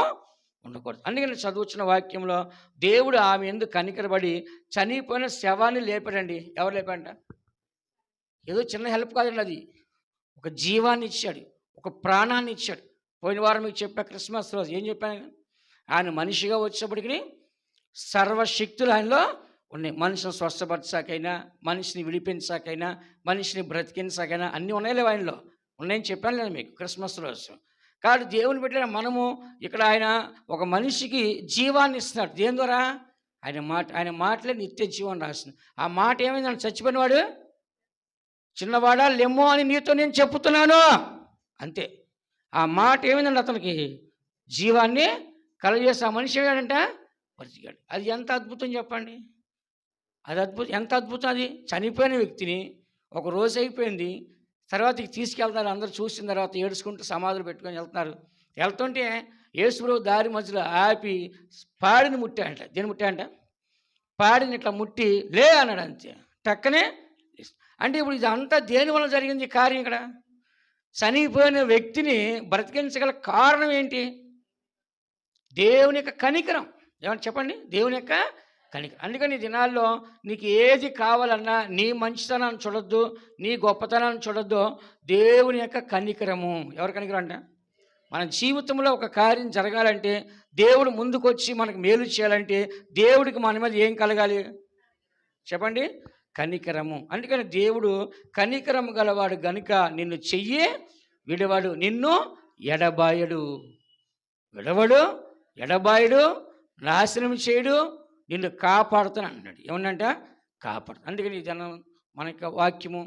ఉండకూడదు. అందుకని చదువుతున్న వాక్యంలో దేవుడు ఆమె ఎందుకు కనికరపడి చనిపోయిన శవాన్ని లేపాడండి. ఎవరు లేపాడంట? ఏదో చిన్న హెల్ప్ కాదండి, అది ఒక జీవాన్ని ఇచ్చాడు, ఒక ప్రాణాన్ని ఇచ్చాడు. పోయిన వారం మీకు చెప్పా, క్రిస్మస్ రోజు ఏం చెప్పాను? ఆయన మనిషిగా వచ్చేప్పటికి సర్వశక్తులు ఆయనలో ఉన్నాయి. మనిషిని స్వస్థపరచాకైనా, మనిషిని విడిపించాకైనా, మనిషిని బ్రతికించాకైనా అన్నీ ఉన్నాయి లేవు ఆయనలో. ఉన్నాయని చెప్పాను లేదా మీకు క్రిస్మస్ రోజు. కాబట్టి దేవుని బిడ్డ మనము ఇక్కడ ఆయన ఒక మనిషికి జీవాన్ని ఇస్తున్నాడు. దేని ద్వారా? ఆయన మాటలే నిత్య జీవం రాస్తుంది. ఆ మాట ఏమైందని చచ్చిపోయిన వాడు, చిన్నవాడా లెమ్మో అని నీతో నేను చెప్పుతున్నాను అంతే. ఆ మాట ఏమైందండి? అతనికి జీవాన్ని కలగజేసి ఆ మనిషి ఏమంట బ్రతికాడు. అది ఎంత అద్భుతం చెప్పండి. అది అద్భుతం. ఎంత అద్భుతం అది! చనిపోయిన వ్యక్తిని ఒక రోజు అయిపోయింది, తర్వాత తీసుకెళ్తారు. అందరూ చూసిన తర్వాత ఏడుచుకుంటూ సమాధులు పెట్టుకొని వెళ్తుంటే యేసుప్రభు దారి మధ్యలో ఆపి పాడిని ముట్టాడంట. దేని ముట్టాడంట? పాడిని ఇట్లా ముట్టి లే అన్నాడు అంతే. టక్కనే. అంటే ఇప్పుడు ఇదంతా దేని వల్ల జరిగింది కార్యం? ఇక్కడ చనిపోయిన వ్యక్తిని బ్రతికించగల కారణం ఏంటి? దేవుని యొక్క కనికరం. ఏమంటే చెప్పండి? దేవుని యొక్క కనికరం. అందుకని ఈ దినాల్లో నీకు ఏది కావాలన్నా నీ మంచితనాన్ని చూడొద్దు, నీ గొప్పతనాన్ని చూడొద్దు, దేవుని యొక్క కనికరము. ఎవరి కనికరం అంట? మన జీవితంలో ఒక కార్యం జరగాలంటే, దేవుడు ముందుకు వచ్చి మనకు మేలు చేయాలంటే దేవుడికి మన మీద ఏం కలగాలి చెప్పండి? కనికరము. అందుకని దేవుడు కనికరము గలవాడు గనుక నిన్ను చెయ్యి విడవాడు, నిన్ను ఎడబాయడు. విడవడు, ఎడబాయడు, నాశనం చేయడు, నిన్ను కాపాడుతాను అంటున్నాడు. ఏమన్నంట? కాపాడు. అందుకని జనం మన యొక్క వాక్యము,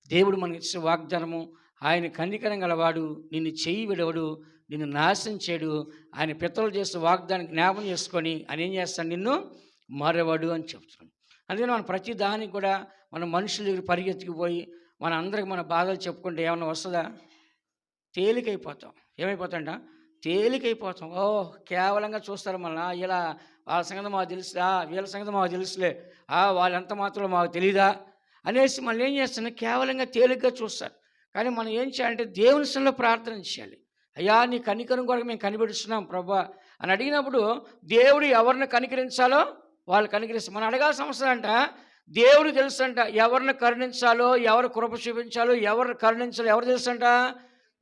దేవుడు మనకి ఇచ్చే వాగ్దానము, ఆయన కనికరం గలవాడు, నిన్ను చెయ్యి విడవడు, నిన్ను నాశనం చేయడు. ఆయన పితరులు చేసే వాగ్దానం జ్ఞాపం చేసుకొని ఆయన ఏం చేస్తాడు? నిన్ను మరవడు అని చెప్తున్నాడు. అందుకని మనం ప్రతి దానికి కూడా మన మనుషుల దగ్గర పరిగెత్తుకుపోయి మన అందరికి మన బాధలు చెప్పుకుంటే ఏమన్నా వస్తుందా? తేలికైపోతాం. ఏమైపోతాంట? తేలికైపోతాం. కేవలంగా చూస్తారు మనల్ని. ఇలా వాళ్ళ సంగతి మాకు తెలుసురా, వీళ్ళ సంగతి మాకు తెలుసులే, వాళ్ళు ఎంత మాత్రం మాకు తెలీదా అనేసి మనం ఏం చేస్తున్నాం, కేవలంగా తేలిగ్గా చూస్తారు. కానీ మనం ఏం చేయాలంటే దేవుని సన్నిధిలో ప్రార్థన చేయాలి. అయ్యా నీ కనికరం కొరకు మేము కనిపెడుస్తున్నాం ప్రభా అని అడిగినప్పుడు దేవుడు ఎవరిని కనికరించాలో వాళ్ళు కనికరిస్తారు. మనం అడగాల్సిన అవసరం అంట దేవుడు తెలుసంట. ఎవరిని కరుణించాలో, ఎవరు కృప చూపించాలో, ఎవరిని కరుణించాలో ఎవరు తెలుసంట,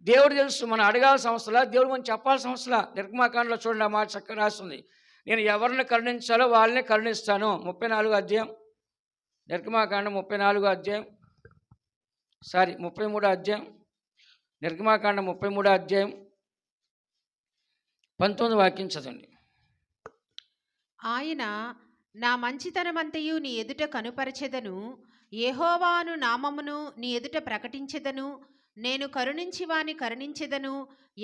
దేవుడు తెలుసు. మనం అడగాల్సిన అవసరం, దేవుడు మనం చెప్పాల్సిన అవసరం. నిర్గమాకాండలో చూడండి, ఆ మాట చక్కగా రాస్తుంది. నేను ఎవరిని కరుణించాలో వాళ్ళనే కరుణిస్తాను. 34 అధ్యాయం, నిర్గమాకాండం 34 అధ్యాయం, 33 అధ్యాయం, నిర్గమాకాండం 33 అధ్యాయం 19 వాక్యం చదవండి. ఆయన నా మంచితనమంతయు నీ ఎదుట కనుపరచెదను, యెహోవాను నామమును నీ ఎదుట ప్రకటించెదను. నేను కరుణించి వాని కరుణించెదను,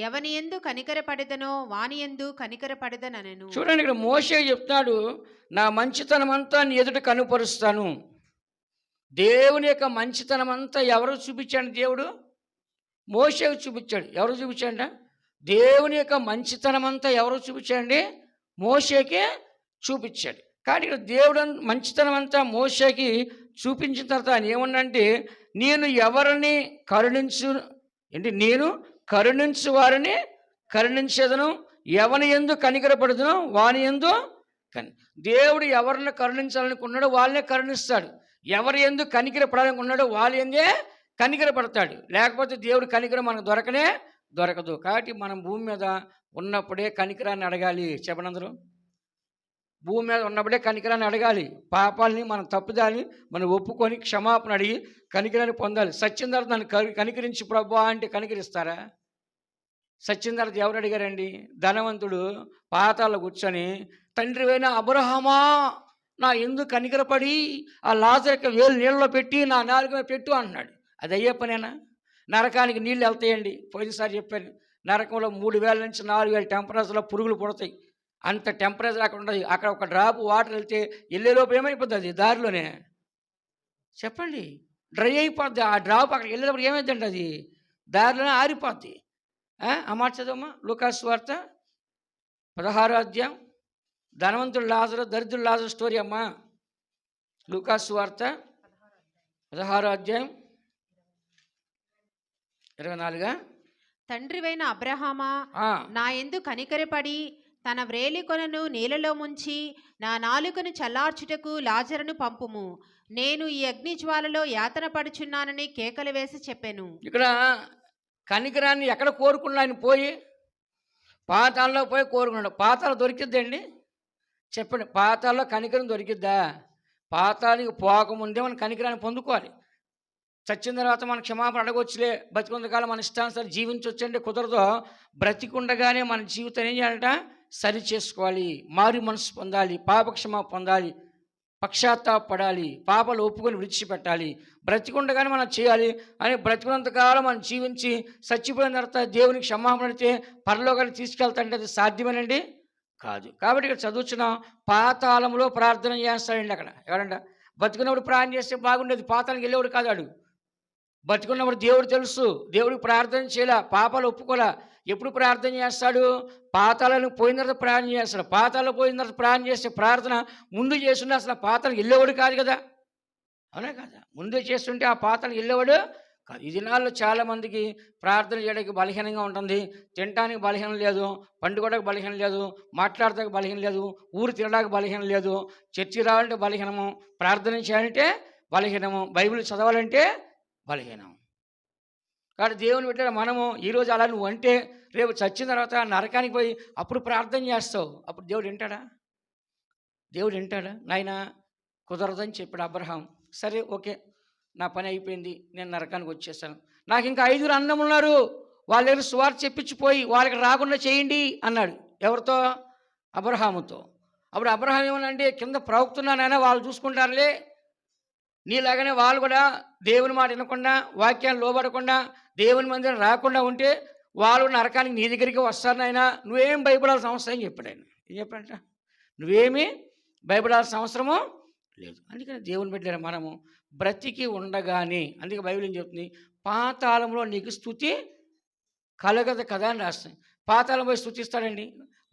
ఎవని యందు కనికరపడెదనో వాని యందు కనికరపడెదనెను. చూడండి, ఇక్కడ మోషే చెప్తాడు, నా మంచితనం అంతా నీ ఎదుట కనుపరుస్తాను. దేవుని యొక్క మంచితనం అంతా ఎవరు చూపించాడు? దేవుడు మోషేకు చూపించాడు. ఎవరు చూపించాడ? దేవుని యొక్క మంచితనం అంతా ఎవరు చూపించాడండి? మోషేకే చూపించాడు. కానీ ఇక్కడ దేవుడు మంచితనం అంతా మోషేకి చూపించిన తర్వాత ఆయన ఏమన్నంటే, నేను ఎవరిని నేను కరుణించు వారిని కరుణించేదను, ఎవని యందు కనికరపడదును వాని యందు దేవుడు ఎవరిని కరుణించాలనుకున్నాడో వాళ్ళనే కరుణిస్తాడు. ఎవరి యందు కనికరపడాలనుకున్నాడో వాళ్ళ యందే కనికరపడతాడు. లేకపోతే దేవుడు కనికరం మనకు దొరకదు. కాబట్టి మనం భూమి మీద ఉన్నప్పుడే కనికరాన్ని అడగాలి. చెప్పనందరూ, భూమి మీద ఉన్నప్పుడే కనికరాన్ని అడగాలి. పాపాలని, మన తప్పుదాన్ని మనం ఒప్పుకొని క్షమాపణ అడిగి కనికరాన్ని పొందాలి. సత్యం తర్వాత నన్ను కనికరించి ప్రభువా అంటే కనికరిస్తారా? సత్యం తర్వాత ఎవరు అడిగారండి? ధనవంతుడు పాతాల్లో కూర్చొని, తండ్రివైన అబ్రహామా నా ఎందుకు కనికరపడి ఆ లాజరుకి వేలు నీళ్ళలో పెట్టి నా నాలుగు పెట్టు అంటున్నాడు. అది అయ్యే పనేనా? నరకానికి నీళ్ళు వెళ్తాయండి. పోయినసారి చెప్పాను, నరకంలో 3000 నుంచి 4000 టెంపరేచర్లో పురుగులు పుడతాయి. అంత టెంపరేచర్ అక్కడ ఉండదు. అక్కడ ఒక డ్రాప్ వాటర్ వెళ్తే వెళ్ళేలోపు ఏమైపోతుంది? అది దారిలోనే చెప్పండి డ్రై అయిపోద్ది. ఆ డ్రాప్ అక్కడికి వెళ్ళేటప్పుడు ఏమైందండి? అది దారిలోనే ఆరిపోద్ది. ఆ మాట చదవమ్మా, లూకాసు వార్త 16వ అధ్యాయం, ధనవంతుడు లాజరు, దరిద్రుడు లాజరు స్టోరీ అమ్మా. లూకాసు వార్త 16వ అధ్యాయం 24. తండ్రివైన అబ్రహామా, నా యందు కనికరపడి తన వ్రేలి కొనను నీళ్ళలో ముంచి నా నాలుకను చల్లార్చుటకు లాజరును పంపుము. నేను ఈ అగ్ని జ్వాలలో యాతన పడుచున్నానని కేకలు వేసి చెప్పాను. ఇక్కడ కనికరాన్ని ఎక్కడ కోరుకున్నా ఆయన పోయి పాతాల్లో పోయి కోరుకున్నాడు. పాతాలు దొరికిద్దండి? చెప్పండి, పాతాల్లో కనికరం దొరికిద్దా? పాతానికి పోకముందే మనం కనికరాన్ని పొందుకోవాలి. చచ్చిన తర్వాత మన క్షమాపణ అడగవచ్చులే, బతికుండగానే మన ఇష్టానుసారి జీవించవచ్చంటే కుదరదు. బ్రతికుండగానే మన జీవితం ఏం చేయాలంట? సరి చేసుకోవాలి, మారు మనసు పొందాలి, పాపక్షమా పొందాలి, పశ్చాత్తాపడాలి, పాపాలు ఒప్పుకొని విడిచిపెట్టాలి. బ్రతికుండగానే మనం చేయాలి అని బ్రతికున్నంతకాలం మనం జీవించి చచ్చిపోయిన తర్వాత దేవునికి క్షమాపణ అడిగితే పరలోకానికి తీసుకెళ్తాంటే అది సాధ్యమేనండి? కాదు. కాబట్టి ఇక్కడ చదువుతున్నాం, పాతాళంలో ప్రార్థన చేస్తాడండి. అక్కడ ఎక్కడంట? బతుకున్నప్పుడు ప్రార్థన చేస్తే బాగుండేది, పాతాళానికి వెళ్ళేవాడు కాదు వాడు. బతుకున్నప్పుడు దేవుడు తెలుసు, దేవుడికి ప్రార్థన చేయలే, పాపాలు ఒప్పుకోలే. ఎప్పుడు ప్రార్థన చేస్తాడు? పాతాళానికి పోయిన తర్వాత ప్రార్థన చేస్తాడు. పాతాళం పోయిన తర్వాత ప్రార్థన చేస్తే ప్రార్థన ముందు చేస్తుంటే అసలు ఆ పాతాళానికి వెళ్ళేవాడు కాదు కదా, అవునా కదా? ముందే చేస్తుంటే ఆ పాతాళానికి వెళ్ళేవాడు కాదు. ఈ దినాల్లో చాలామందికి ప్రార్థన చేయడానికి బలహీనంగా ఉంటుంది, తినడానికి బలహీనం లేదు, పండుకోవడానికి బలహీనం లేదు, మాట్లాడడానికి బలహీనం లేదు, ఊరు తినడానికి బలహీనం లేదు, చర్చి రావాలంటే బలహీనము, ప్రార్థన చేయాలంటే బలహీనము, బైబిల్ చదవాలంటే బలహీనం. కాబట్టి దేవుని బిడ్డ మనము ఈరోజు అలా నువ్వు అంటే రేపు చచ్చిన తర్వాత నరకానికి పోయి అప్పుడు ప్రార్థన చేస్తావు. అప్పుడు దేవుడు వింటాడా? దేవుడు వింటాడా? నాయన కుదరదని చెప్పాడు అబ్రహాం. సరే ఓకే, నా పని అయిపోయింది, నేను నరకానికి వచ్చేసాను. నాకు ఇంకా 5 అన్నం ఉన్నారు, వాళ్ళ దగ్గర సువార్త చెప్పించిపోయి వాళ్ళకి రాకుండా చేయండి అన్నాడు. ఎవరితో? అబ్రహాముతో. అప్పుడు అబ్రహాం ఏమనంటే, కింద ప్రవక్తున్నానైనా వాళ్ళు చూసుకుంటారులే, నీలాగానే వాళ్ళు కూడా దేవుని మాట వినకుండా, వాక్యాన్ని లోబడకుండా, దేవుని మందిరం రాకుండా ఉంటే వాళ్ళు నరకానికి నీ దగ్గరికి వస్తారు నాయన, నువ్వేం భయపడాల్సిన అవసరం అని చెప్పాడు ఆయన. ఏం చెప్పాడంట? నువ్వేమీ భయపడాల్సిన అవసరము లేదు. అందుకని దేవుని బిడ్డలారా మనము బ్రతికి ఉండగానే, అందుకే బైబిల్ ఏం చెప్తుంది? పాతాళంలో నీకు స్తుతి కలగదు కదా అని రాస్తుంది. పాతాళం పోయి స్తుతిస్తాడండి?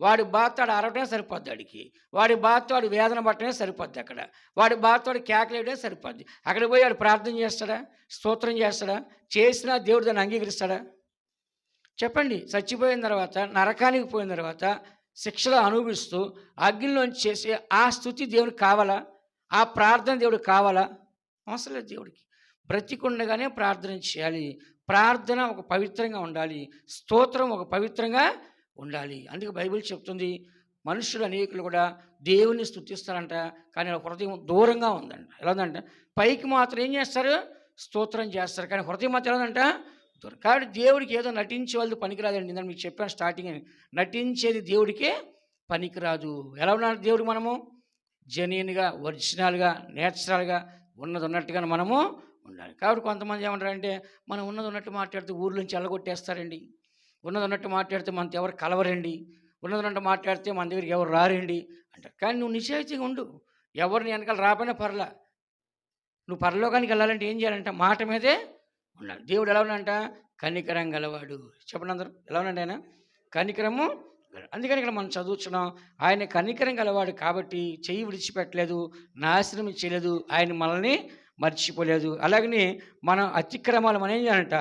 వాడి బాధ వాడు అరవటమే సరిపోద్ది వాడికి. వాడి బాధతో వాడు వేదన పట్టడమే సరిపోద్ది అక్కడ. వాడి బాధతో వాడు కేకలేయడమే సరిపోద్ది. అక్కడికి పోయి వాడు ప్రార్థన చేస్తాడా? స్తోత్రం చేస్తాడా? చేసినా దేవుడు దాన్ని అంగీకరిస్తాడా? చెప్పండి. చచ్చిపోయిన తర్వాత, నరకానికి పోయిన తర్వాత శిక్షలు అనుభవిస్తూ అగ్నిలోంచి చేసే ఆ స్తుతి దేవుడికి కావాలా? ఆ ప్రార్థన దేవుడికి కావాలా? అవసరం లేదు దేవుడికి. బ్రతికుండగానే ప్రార్థన చేయాలి. ప్రార్థన ఒక పవిత్రంగా ఉండాలి. స్తోత్రం ఒక పవిత్రంగా ఉండాలి. అందుకే బైబిల్ చెప్తుంది, మనుషులు అనేకులు కూడా దేవుని స్తుతిస్తారంట, కానీ హృదయం దూరంగా ఉందంట. ఎలా ఉందంట? పైకి మాత్రం ఏం చేస్తారు? స్తోత్రం చేస్తారు, కానీ హృదయం మాత్రం ఎలా ఉందంట? దూరం. కాబట్టి దేవుడికి ఏదో నటించే వాళ్ళు పనికిరాదండి. నేను మీకు చెప్పాను స్టార్టింగ్, నటించేది దేవుడికే పనికిరాదు. ఎలా ఉన్నారు దేవుడు? మనము జెన్యూన్గా, ఒరిజినల్గా, నేచురల్గా ఉన్నది ఉన్నట్టుగా మనము ఉండాలి. కాబట్టి కొంతమంది ఏమంటారంటే, మనం ఉన్నది ఉన్నట్టు మాట్లాడితే ఊర్లోంచి ఎల్లగొట్టేస్తారండి, ఉన్నది ఉన్నట్టు మాట్లాడితే మనతో ఎవరు కలవరండి, ఉన్నది ఉన్నట్టు మాట్లాడితే మన దగ్గరికి ఎవరు రారండి అంటారు. కానీ నువ్వు నిశ్చయితగా ఉండు. ఎవరిని వెనకాల రాపోయినా పర్లా. నువ్వు పరలోకానికి వెళ్ళాలంటే ఏం చేయాలంట? మాట మీదే ఉండాలి. దేవుడు ఎలా ఉన్నాడంట? కనికరం గలవాడు. చెప్పండి అందరూ, ఎలా ఉన్నాడు ఆయన? కనికరము. అందుకని ఇక్కడ మనం చదువుతున్నాం, ఆయన కనికరం గలవాడు కాబట్టి చెయ్యి విడిచిపెట్టలేదు, నాశనం చేయలేదు, ఆయన మనల్ని మర్చిపోలేదు. అలాగని మనం అతిక్రమాలు మనం ఏం చేయాలంట?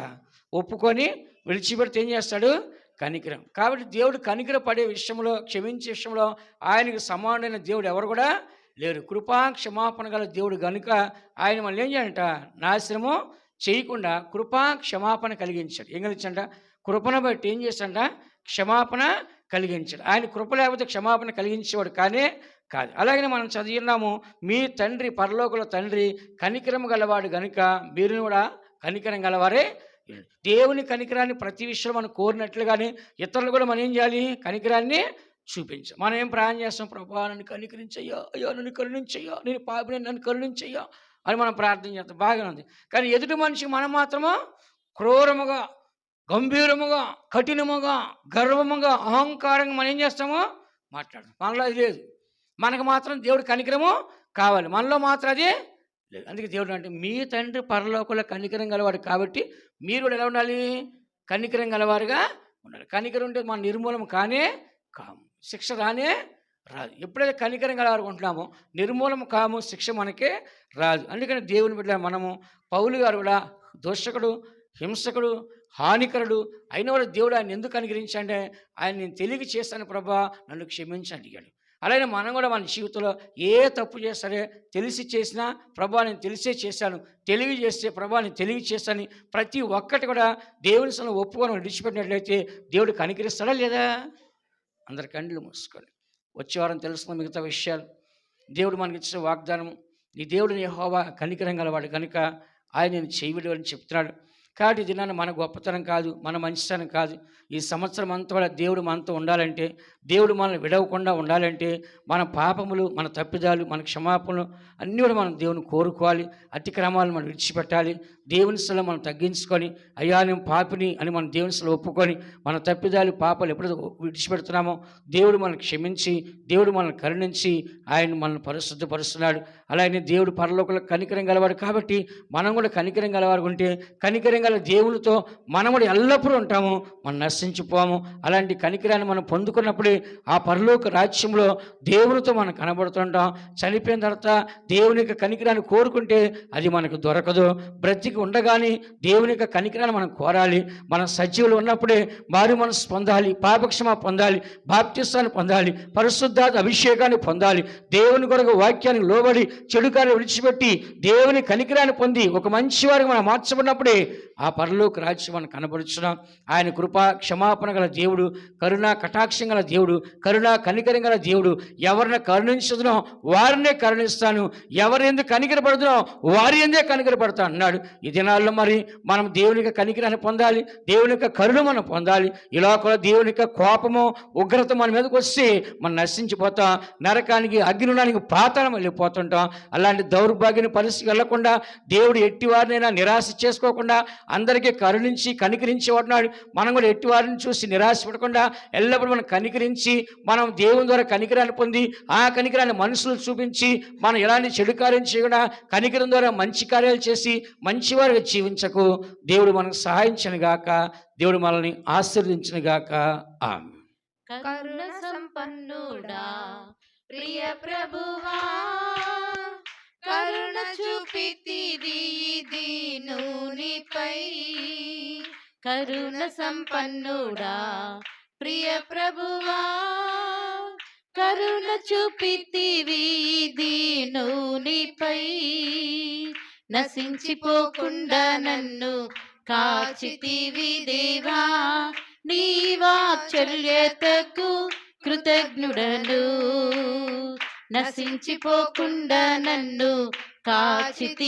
ఒప్పుకొని విడిచిపెడితే ఏం చేస్తాడు? కనికరం. కాబట్టి దేవుడు కనికర పడే విషయంలో, క్షమించే విషయంలో ఆయనకు సమానమైన దేవుడు ఎవరు కూడా లేరు. కృపా క్షమాపణ గల దేవుడు కనుక ఆయన మనల్ని ఏం చేయాలంట? నాశనము చేయకుండా కృపా క్షమాపణ కలిగించాడు. ఏం కలిగించంట? కృపను బట్టి ఏం చేస్తాడంట? క్షమాపణ కలిగించాడు. ఆయన కృప లేకపోతే క్షమాపణ కలిగించేవాడు కానే కాదు. అలాగనే మనం చదివినాము, మీ తండ్రి పరలోకల తండ్రి కనికరం గలవాడు కనుక మీరు కూడా కనికరం గలవారే. దేవుని కనికరాన్ని ప్రతి విషయంలో మనం కోరినట్లుగానే ఇతరులు కూడా మనం ఏం చేయాలి? కనికరాన్ని చూపించాలి. మనం ఏం ప్రార్థన చేస్తాం? ప్రభువా నన్ను కనికరించయ్యా, అయ్యా నన్ను కరుణించయ్యా, నేను పాపిని, నన్ను కరుణించయ్యా అని మనం ప్రార్థన చేస్తాం. బాగానే ఉంది. కానీ ఎదుటి మనిషికి మనం మాత్రము క్రూరముగా, గంభీరముగా, కఠినముగా, గర్వముగా, అహంకారంగా మనం ఏం చేస్తామో మాట్లాడతాం. మనలో అది లేదు. మనకు మాత్రం దేవుడు కనికరము కావాలి, మనలో మాత్రం అది లేదు. అందుకే దేవుడు అంటే, మీ తండ్రి పరలోకంలో కనికరం గలవాడు కాబట్టి మీరు కూడా ఎలా ఉండాలి? కనికరం గలవారుగా ఉండాలి. కనికరం ఉంటే మన నిర్మూలన కానే కాము, శిక్ష రానే రాదు. ఎప్పుడైతే కనికరం గలవారు ఉంటున్నామో నిర్మూలన కాము, శిక్ష మనకే రాదు. అందుకని దేవుని బిడ్డ మనము, పౌలు గారు కూడా దోషకుడు, హింసకుడు, హానికరుడు అయిన వాడు దేవుడు ఆయన ఎందుకు అనుగ్రహించంటే, ఆయన నేను తెలియక చేస్తాను ప్రభా నన్ను క్షమించి అడిగాడు. అలాగే మనం కూడా మన జీవితంలో ఏ తప్పు చేస్తారే, తెలిసి చేసినా ప్రభా నేను తెలిసే చేశాను, తెలివి చేస్తే ప్రభా నేను తెలివి చేస్తాను, ప్రతి ఒక్కటి కూడా దేవుని సొంత ఒప్పుకొని విడిచిపెట్టినట్లయితే దేవుడు కనికరిస్తాడా లేదా? అందరి కళ్ళు మూసుకొని వచ్చే వారం తెలుసుకున్న మిగతా విషయాలు. దేవుడు మనకి ఇచ్చిన వాగ్దానం, నీ దేవుడు యెహోవా కనికరం గలవాడు కనుక ఆయన నేను చేయవిడు అని చెప్తున్నాడు. కాబట్టి దినాన్ని మన గొప్పతనం కాదు, మన మంచితనం కాదు. ఈ సంవత్సరం అంతా కూడా దేవుడు మనతో ఉండాలంటే, దేవుడు మనల్ని విడవకుండా ఉండాలంటే, మన పాపములు, మన తప్పిదాలు, మన క్షమాపణలు అన్నీ కూడా మనం దేవుని కోరుకోవాలి. అతిక్రమాలను మనం విడిచిపెట్టాలి. దేవుని స్థలం మనం తగ్గించుకొని, అయ్యా నేను పాపిని అని మనం దేవుని స్థలం ఒప్పుకొని, మన తప్పిదాలు, పాపాలు ఎప్పుడు విడిచిపెడుతున్నామో దేవుడు మనల్ని క్షమించి, దేవుడు మనల్ని కరుణించి ఆయన మనల్ని పరిశుద్ధపరుస్తున్నాడు. అలాగే దేవుడు పరలోకంలో కనికరం గలవాడు కాబట్టి మనం కూడా కనికరం గలవారు ఉంటే, కనికరం గల దేవునితో మనం కూడా ఎల్లప్పుడూ ఉంటాము, మనం నశించిపోము. అలాంటి కనికరాన్ని మనం పొందుకున్నప్పుడే ఆ పరలోక రాజ్యంలో దేవునితో మనం కనబడుతుంటాం. చనిపోయిన తర్వాత దేవుని యొక్క కనికరాన్ని కోరుకుంటే అది మనకు దొరకదు. బ్రతికి ఉండగానే దేవుని యొక్క కనికరాన్ని మనం కోరాలి. మనం సజీవులు ఉన్నప్పుడే మారు మనసు పొందాలి, పాపక్షమ పొందాలి, బాప్తిస్తాన్ని పొందాలి, పరిశుద్ధాత్మ అభిషేకాన్ని పొందాలి. దేవుని కొరకు వాక్యానికి లోబడి చెడు కార్యాలు విడిచిపెట్టి దేవుని కనికరాన్ని పొంది ఒక మంచి వారికి మనం మార్చబడినప్పుడే ఆ పరలోక రాజ్యం మనం కనబడుచున్నాం. ఆయన కృపా క్షమాపణ గల దేవుడు, కరుణా కటాక్షం గల దేవుడు, కరుణా కనికరం గల దేవుడు. ఎవరిని కరుణించుదునో వారినే కరుణిస్తాను, ఎవరి ఎందుకు కనికరపడుతునో వారి ఎందే కనికరపడతా అన్నాడు. ఈ దినాల్లో మరి మనం దేవుని యొక్క కనికరాన్ని పొందాలి, దేవుని యొక్క కరుణ మనం పొందాలి. ఇలా కూడా దేవుని యొక్క కోపము, ఉగ్రత మన మీదకి వస్తే మనం నశించిపోతాం, నరకానికి, అగ్నిలోనికి, పాతాళం వెళ్ళిపోతుంటాం. అలాంటి దౌర్భాగ్యని పరిస్థితికి వెళ్లకుండా దేవుడు ఎట్టి వారినైనా నిరాశ చేసుకోకుండా అందరికీ కరుణించి కనికరించేవాడున్నాడు. మనం కూడా ఎట్టి వారిని చూసి నిరాశపడకుండా ఎల్లప్పుడూ మనం కనికరించి, మనం దేవుని ద్వారా కనికరాన్ని పొంది, ఆ కనికరాన్ని మనుషులు చూపించి, మనం ఎలాంటి చెడు కార్యం చేయకుండా కనికరం ద్వారా మంచి కార్యాలు చేసి మంచివారిగా జీవించకు దేవుడు మనకు సహాయించను గాక. దేవుడు మనల్ని ఆశీర్వదించును గాక. ఆమేన్. కరుణ సంపన్నుడా ప్రియ ప్రభువా, కరుణ చూపితివి దీనునిపై. కరుణ సంపన్నుడా ప్రియ ప్రభువా, కరుణ చూపితివి దీనునిపై. నశించిపోకుండా నన్ను కాచితివి దేవా, నీ వాత్సల్యతకు కృతజ్ఞుడను. నశించిపోకుండా నన్ను కాచితి